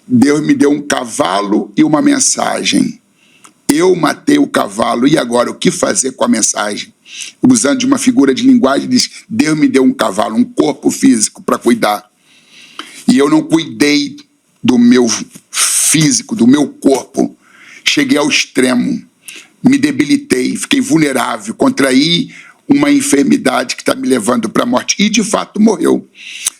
Deus me deu um cavalo e uma mensagem. Eu matei o cavalo, e agora o que fazer com a mensagem? Usando de uma figura de linguagem, diz: Deus me deu um cavalo, um corpo físico para cuidar, e eu não cuidei do meu físico, do meu corpo. Cheguei ao extremo, me debilitei, fiquei vulnerável, contraí uma enfermidade que está me levando para a morte. E, de fato, morreu.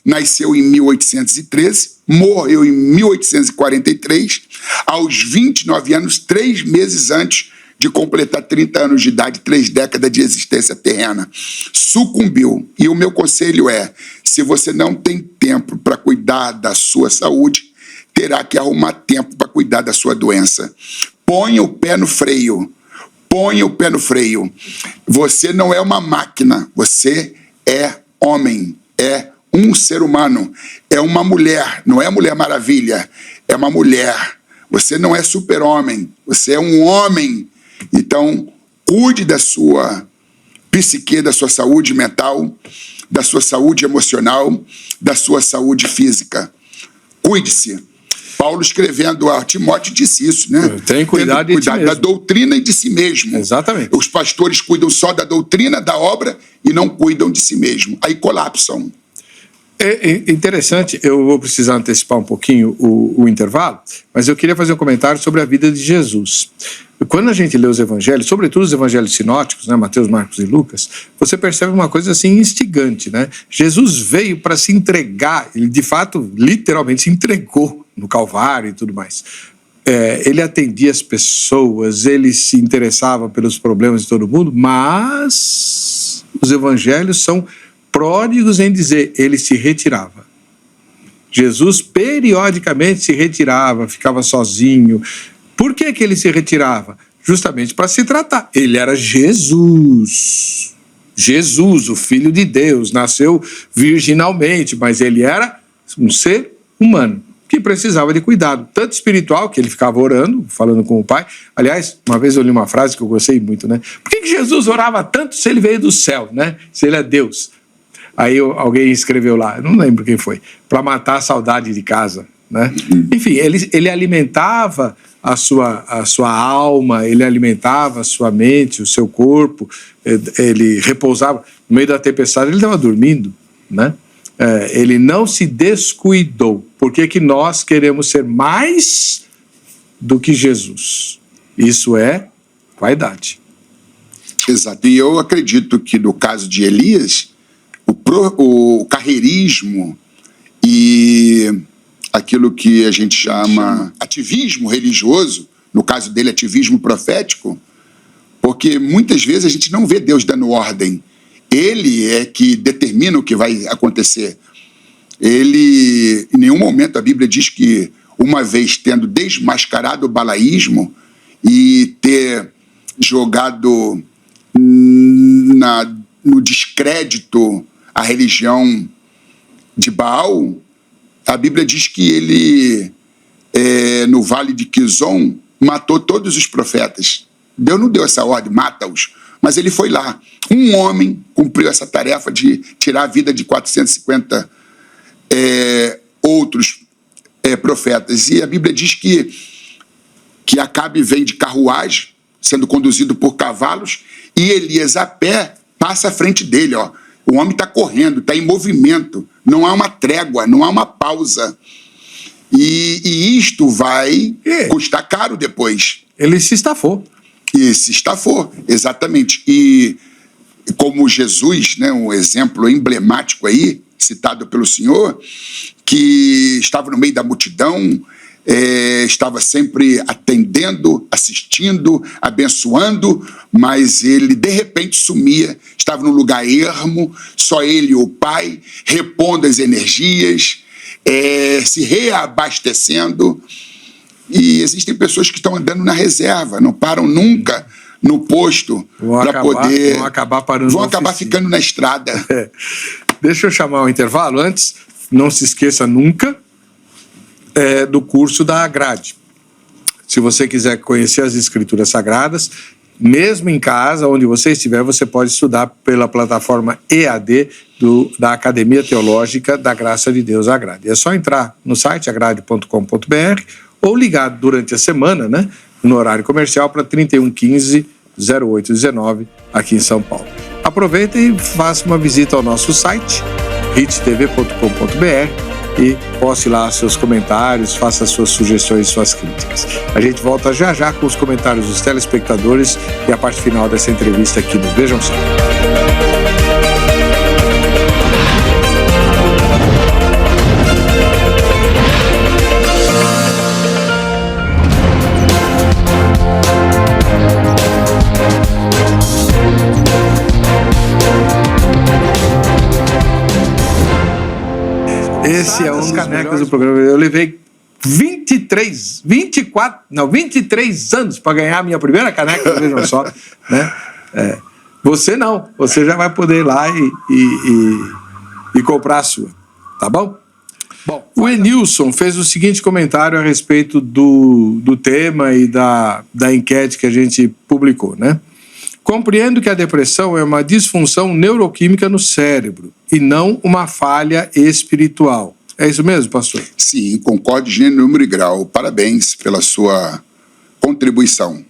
Nasceu em 1813, morreu em 1843, aos 29 anos, 3 meses antes de completar 30 anos de idade, 3 décadas de existência terrena. Sucumbiu. E o meu conselho é: se você não tem tempo para cuidar da sua saúde, terá que arrumar tempo para cuidar da sua doença. Ponha o pé no freio. Ponha o pé no freio. Você não é uma máquina, você é homem, é um ser humano, é uma mulher, não é Mulher Maravilha, é uma mulher. Você não é super-homem, você é um homem. Então, cuide da sua psique, da sua saúde mental, da sua saúde emocional, da sua saúde física. Cuide-se. Paulo, escrevendo a Timóteo, disse isso, né? Tem cuidado da doutrina e de si mesmo. Exatamente. Os pastores cuidam só da doutrina, da obra, e não cuidam de si mesmo. Aí colapsam. É interessante, eu vou precisar antecipar um pouquinho o intervalo, mas eu queria fazer um comentário sobre a vida de Jesus. quando a gente lê os evangelhos, sobretudo os evangelhos sinóticos, né, Mateus, Marcos e Lucas, você percebe uma coisa assim instigante, né? Jesus veio para se entregar, ele de fato, literalmente se entregou no Calvário e tudo mais. Ele atendia as pessoas, ele se interessava pelos problemas de todo mundo, mas os evangelhos são pródigos em dizer, ele se retirava. Jesus periodicamente se retirava, ficava sozinho. Por que ele se retirava? Justamente para se tratar. Ele era Jesus. Jesus, o Filho de Deus, nasceu virginalmente, mas ele era um ser humano que precisava de cuidado, tanto espiritual, que ele ficava orando, falando com o Pai. Aliás, uma vez eu li uma frase que eu gostei muito, né? Por que Jesus orava tanto se ele veio do céu, né? Se ele é Deus? Aí alguém escreveu lá, não lembro quem foi, para matar a saudade de casa, né? Enfim, ele alimentava a sua alma, ele alimentava a sua mente, o seu corpo, ele repousava. No meio da tempestade ele estava dormindo, né? Ele não se descuidou. Por que nós queremos ser mais do que Jesus? Isso é vaidade. Exato. E eu acredito que no caso de Elias, o carreirismo e aquilo que a gente chama ativismo religioso, no caso dele, ativismo profético, porque muitas vezes a gente não vê Deus dando ordem. Ele é que determina o que vai acontecer. Ele, em nenhum momento a Bíblia diz que, uma vez tendo desmascarado o balaísmo e ter jogado no descrédito a religião de Baal, a Bíblia diz que ele, no vale de Quizon, matou todos os profetas. Deus não deu essa ordem, mata-os, mas ele foi lá. Um homem cumpriu essa tarefa de tirar a vida de 450 outros profetas. E a Bíblia diz que Acabe vem de carruagem, sendo conduzido por cavalos, e Elias a pé passa à frente dele, ó. O homem está correndo, está em movimento, não há uma trégua, não há uma pausa. E isto vai custar caro depois. Ele se estafou. E se estafou, exatamente. E como Jesus, né, um exemplo emblemático aí, citado pelo Senhor, que estava no meio da multidão, estava sempre atendendo, assistindo, abençoando, mas ele de repente sumia, estava num lugar ermo, só ele e o Pai, repondo as energias, se reabastecendo. E existem pessoas que estão andando na reserva, não param nunca no posto para poder... Vão acabar ficando na estrada. Deixa eu chamar o intervalo. Antes, não se esqueça nunca do curso da Agrade. Se você quiser conhecer as Escrituras Sagradas, mesmo em casa, onde você estiver, você pode estudar pela plataforma EAD da Academia Teológica da Graça de Deus Agrade. É só entrar no site agrade.com.br ou ligar durante a semana, né, no horário comercial, para 3115-0819, aqui em São Paulo. Aproveita e faça uma visita ao nosso site, hittv.com.br, e poste lá seus comentários, faça suas sugestões, suas críticas. A gente volta já já com os comentários dos telespectadores e a parte final dessa entrevista aqui no Vejam Só. Esse é um dos canecas do programa. Eu levei 23 anos para ganhar a minha primeira caneca, vejam só. Né? Você não, você já vai poder ir lá e comprar a sua, tá bom? Bom, o Enilson fez o seguinte comentário a respeito do tema e da enquete que a gente publicou, né? Compreendo que a depressão é uma disfunção neuroquímica no cérebro e não uma falha espiritual. É isso mesmo, pastor? Sim, concordo de gênero, número e grau. Parabéns pela sua contribuição.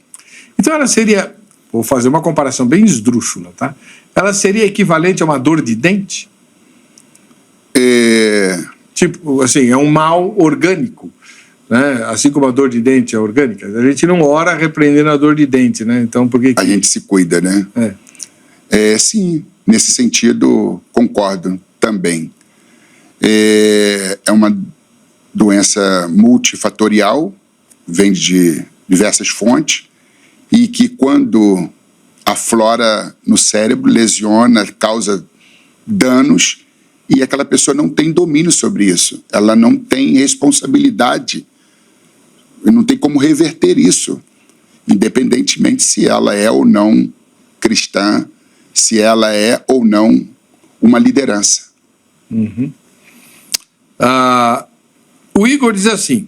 Então ela seria, vou fazer uma comparação bem esdrúxula, tá? Ela seria equivalente a uma dor de dente? Tipo, assim, é um mal orgânico. né? Assim como a dor de dente é orgânica, a gente não ora repreendendo a dor de dente, né? Então, por que A gente se cuida, né? Sim, nesse sentido, concordo também. É uma doença multifatorial, vem de diversas fontes, e que quando aflora no cérebro, lesiona, causa danos, e aquela pessoa não tem domínio sobre isso, ela não tem responsabilidade, não tem como reverter isso, independentemente se ela é ou não cristã, se ela é ou não uma liderança. O Igor diz assim,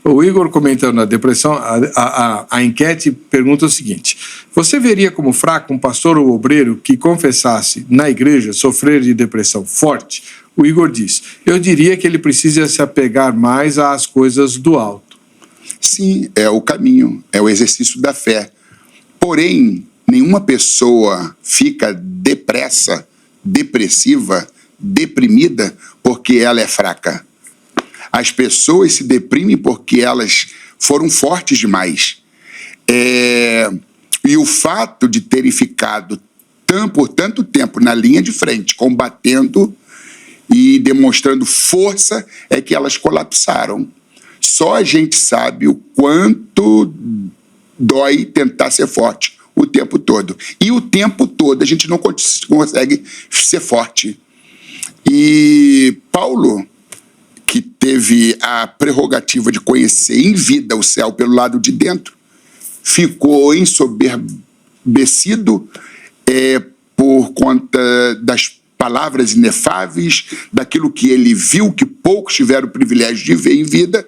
o Igor comentando a depressão, a enquete pergunta o seguinte: você veria como fraco um pastor ou obreiro que confessasse na igreja sofrer de depressão forte? O Igor diz, eu diria que ele precisa se apegar mais às coisas do alto. Sim, é o caminho, é o exercício da fé. Porém, nenhuma pessoa fica depressiva, deprimida, porque ela é fraca. As pessoas se deprimem porque elas foram fortes demais. E o fato de terem ficado por tanto tempo na linha de frente, combatendo e demonstrando força, é que elas colapsaram. Só a gente sabe o quanto dói tentar ser forte o tempo todo. E o tempo todo a gente não consegue ser forte. E Paulo, que teve a prerrogativa de conhecer em vida o céu pelo lado de dentro, ficou ensoberbecido por conta das palavras inefáveis, daquilo que ele viu, que poucos tiveram o privilégio de ver em vida,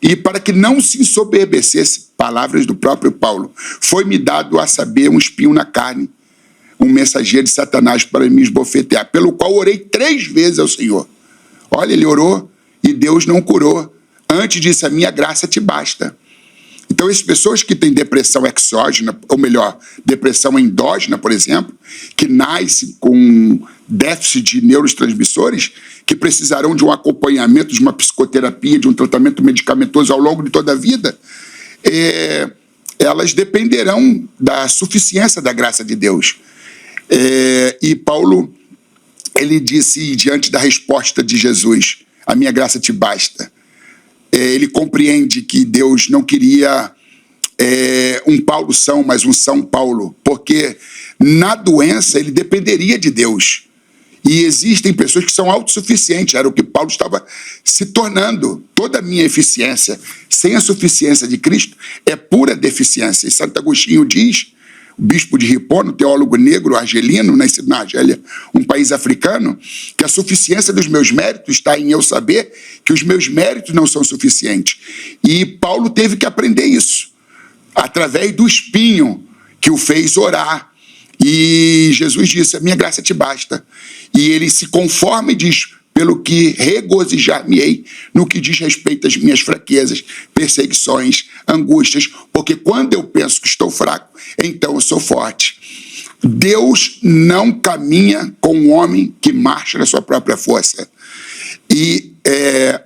e para que não se ensoberbecesse, palavras do próprio Paulo, foi-me dado a saber um espinho na carne, um mensageiro de Satanás para me esbofetear, pelo qual orei 3 vezes ao Senhor. Olha, ele orou e Deus não curou. Antes disse, a minha graça te basta. Então, as pessoas que têm depressão exógena, ou melhor, depressão endógena, por exemplo, que nascem com déficit de neurotransmissores, que precisarão de um acompanhamento, de uma psicoterapia, de um tratamento medicamentoso ao longo de toda a vida, elas dependerão da suficiência da graça de Deus. E Paulo, ele disse, diante da resposta de Jesus, a minha graça te basta, ele compreende que Deus não queria um Paulo São, mas um São Paulo, porque na doença ele dependeria de Deus. E existem pessoas que são autossuficientes, era o que Paulo estava se tornando. Toda a minha eficiência, sem a suficiência de Cristo, é pura deficiência. E Santo Agostinho diz, o bispo de Hipona, teólogo negro argelino, nascido na Argélia, um país africano, que a suficiência dos meus méritos está em eu saber que os meus méritos não são suficientes. E Paulo teve que aprender isso, através do espinho que o fez orar. E Jesus disse, a minha graça te basta. E ele se conforma e diz, pelo que regozijar-me-ei no que diz respeito às minhas fraquezas, perseguições, angústias, porque quando eu penso que estou fraco, então eu sou forte. Deus não caminha com um homem que marcha na sua própria força. E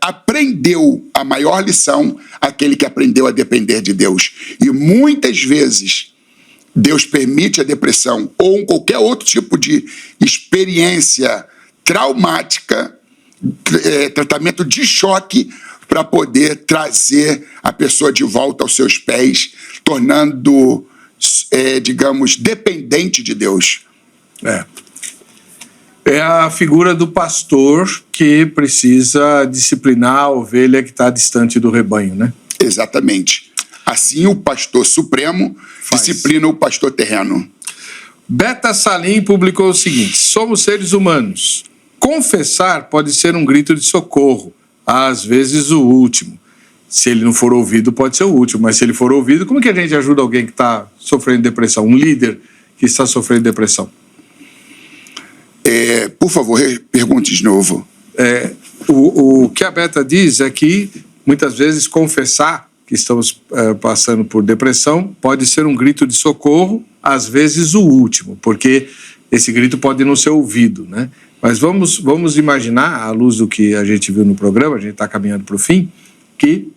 aprendeu a maior lição aquele que aprendeu a depender de Deus. E muitas vezes Deus permite a depressão ou qualquer outro tipo de experiência traumática, tratamento de choque, para poder trazer a pessoa de volta aos seus pés, tornando, digamos, dependente de Deus. É a figura do pastor que precisa disciplinar a ovelha que está distante do rebanho, né? Exatamente. Assim, o pastor supremo disciplina o pastor terreno. Beta Salim publicou o seguinte: somos seres humanos. Confessar pode ser um grito de socorro, às vezes o último. Se ele não for ouvido, pode ser o último, mas se ele for ouvido, como que a gente ajuda alguém que está sofrendo depressão? Um líder que está sofrendo depressão? Por favor, pergunte de novo. O que a Beta diz é que, muitas vezes, confessar que estamos passando por depressão pode ser um grito de socorro, às vezes o último, porque esse grito pode não ser ouvido, né? Mas vamos imaginar, à luz do que a gente viu no programa, a gente está caminhando para o fim, que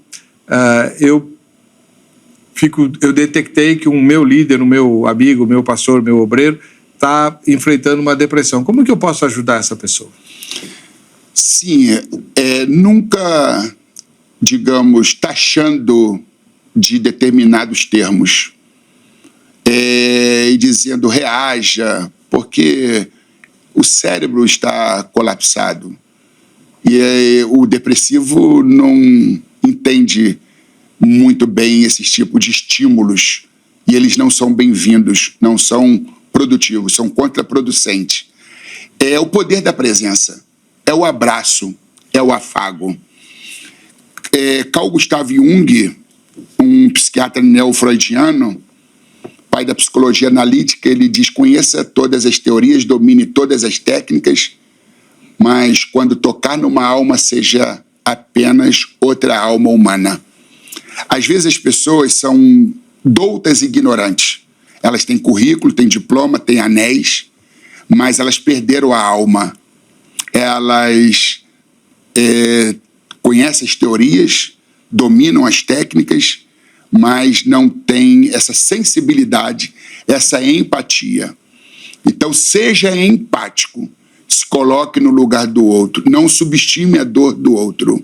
eu detectei que o meu líder, o meu amigo, o meu pastor, o meu obreiro, está enfrentando uma depressão. Como que eu posso ajudar essa pessoa? Sim, nunca, digamos, taxando de determinados termos e dizendo reaja, porque o cérebro está colapsado e o depressivo não entende muito bem esses tipos de estímulos e eles não são bem-vindos, não são produtivos, são contraproducentes. É o poder da presença, é o abraço, é o afago. Carl Gustav Jung, um psiquiatra neo-freudiano, pai da psicologia analítica, ele diz: conheça todas as teorias, domine todas as técnicas, mas quando tocar numa alma, seja apenas outra alma humana. Às vezes as pessoas são doutas e ignorantes. Elas têm currículo, têm diploma, têm anéis, mas elas perderam a alma. Elas conhecem as teorias, dominam as técnicas, mas não têm essa sensibilidade, essa empatia. Então, seja empático, se coloque no lugar do outro, não subestime a dor do outro.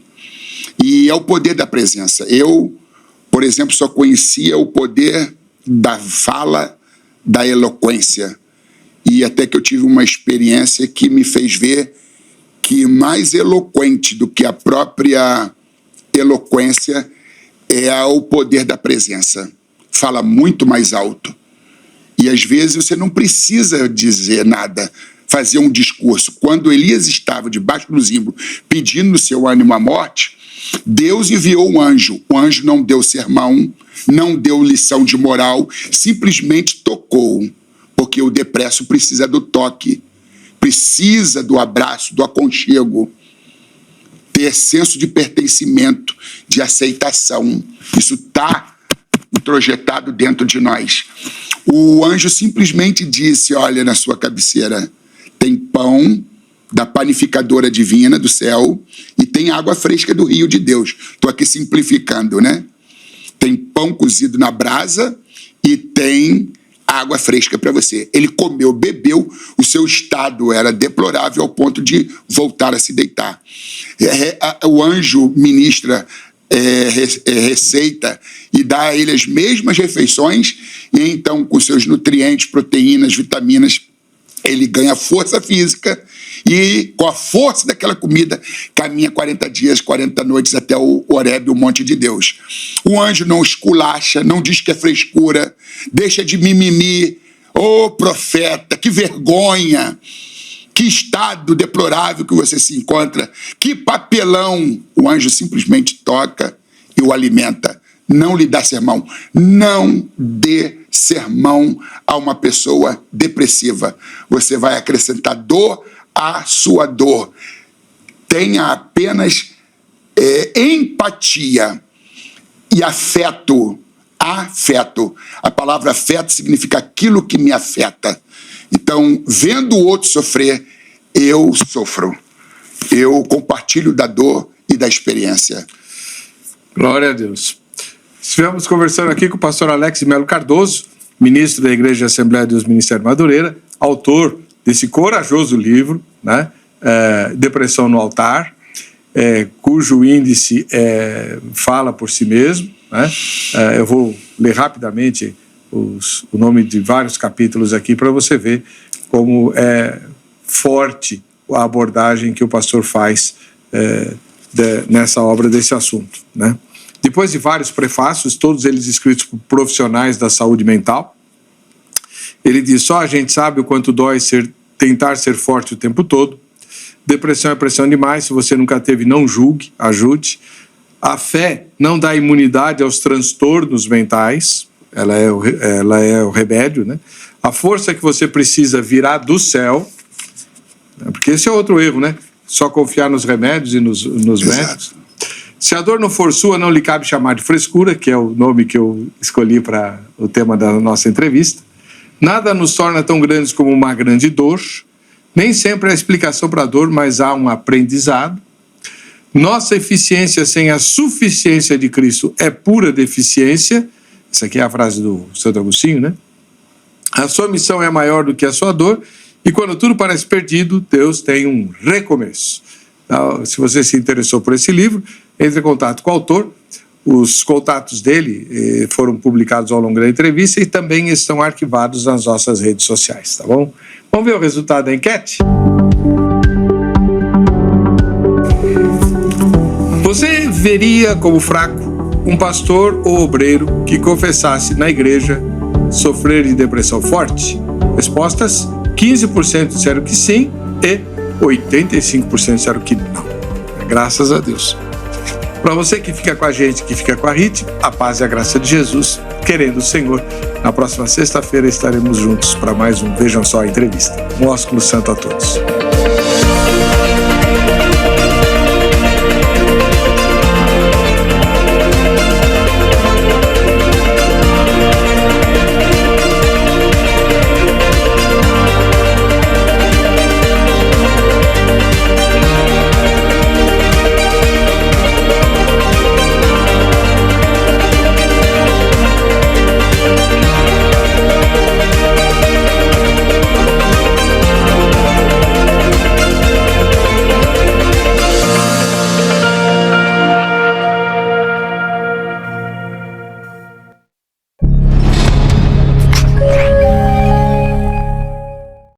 E é o poder da presença. Eu, por exemplo, só conhecia o poder da fala, da eloquência. E até que eu tive uma experiência que me fez ver que mais eloquente do que a própria eloquência é o poder da presença. Fala muito mais alto. E às vezes você não precisa dizer nada, fazer um discurso. Quando Elias estava debaixo do zimbro pedindo no seu ânimo a morte, Deus enviou um anjo. O anjo não deu sermão, não deu lição de moral, simplesmente tocou. Porque o depresso precisa do toque, precisa do abraço, do aconchego, ter senso de pertencimento, de aceitação. Isso está introjetado dentro de nós. O anjo simplesmente disse: olha, na sua cabeceira tem pão da panificadora divina do céu e tem água fresca do rio de Deus. Estou aqui simplificando, né? Tem pão cozido na brasa e tem água fresca para você. Ele comeu, bebeu, o seu estado era deplorável ao ponto de voltar a se deitar. O anjo ministra receita e dá a ele as mesmas refeições, e então com seus nutrientes, proteínas, vitaminas, ele ganha força física e com a força daquela comida caminha 40 dias, 40 noites até o Horebe, o monte de Deus. O anjo não esculacha, não diz que é frescura, deixa de mimimi. Ô profeta, que vergonha, que estado deplorável que você se encontra, que papelão. O anjo simplesmente toca e o alimenta. Não lhe dá sermão. Não dê sermão a uma pessoa depressiva. Você vai acrescentar dor à sua dor. Tenha apenas empatia e afeto. Afeto. A palavra afeto significa aquilo que me afeta. Então, vendo o outro sofrer, eu sofro. Eu compartilho da dor e da experiência. Glória a Deus. Estivemos conversando aqui com o pastor Alex Melo Cardoso, ministro da Igreja Assembleia de Deus Ministério Madureira, autor desse corajoso livro, né? Depressão no Altar, cujo índice fala por si mesmo, né? Eu vou ler rapidamente o nome de vários capítulos aqui para você ver como é forte a abordagem que o pastor faz nessa obra desse assunto, né? Depois de vários prefácios, todos eles escritos por profissionais da saúde mental, ele diz: só a gente sabe o quanto dói tentar ser forte o tempo todo. Depressão é pressão demais. Se você nunca teve, não julgue, ajude. A fé não dá imunidade aos transtornos mentais, ela é o remédio, né? A força que você precisa virá do céu, porque esse é outro erro, né? Só confiar nos remédios e nos médicos. Se a dor não for sua, não lhe cabe chamar de frescura, que é o nome que eu escolhi para o tema da nossa entrevista. Nada nos torna tão grandes como uma grande dor. Nem sempre há explicação para a dor, mas há um aprendizado. Nossa eficiência sem a suficiência de Cristo é pura deficiência. Essa aqui é a frase do Santo Agostinho, né? A sua missão é maior do que a sua dor, e quando tudo parece perdido, Deus tem um recomeço. Então, se você se interessou por esse livro, entre em contato com o autor. Os contatos dele foram publicados ao longo da entrevista e também estão arquivados nas nossas redes sociais, tá bom? Vamos ver o resultado da enquete? Você veria como fraco um pastor ou obreiro que confessasse na igreja sofrer de depressão forte? Respostas: 15% disseram que sim e 85% disseram que não. Graças a Deus. Para você que fica com a gente, que fica com a RIT, a paz e a graça de Jesus, querendo o Senhor. Na próxima sexta-feira estaremos juntos para mais um Vejam Só a Entrevista. Um ósculo santo a todos.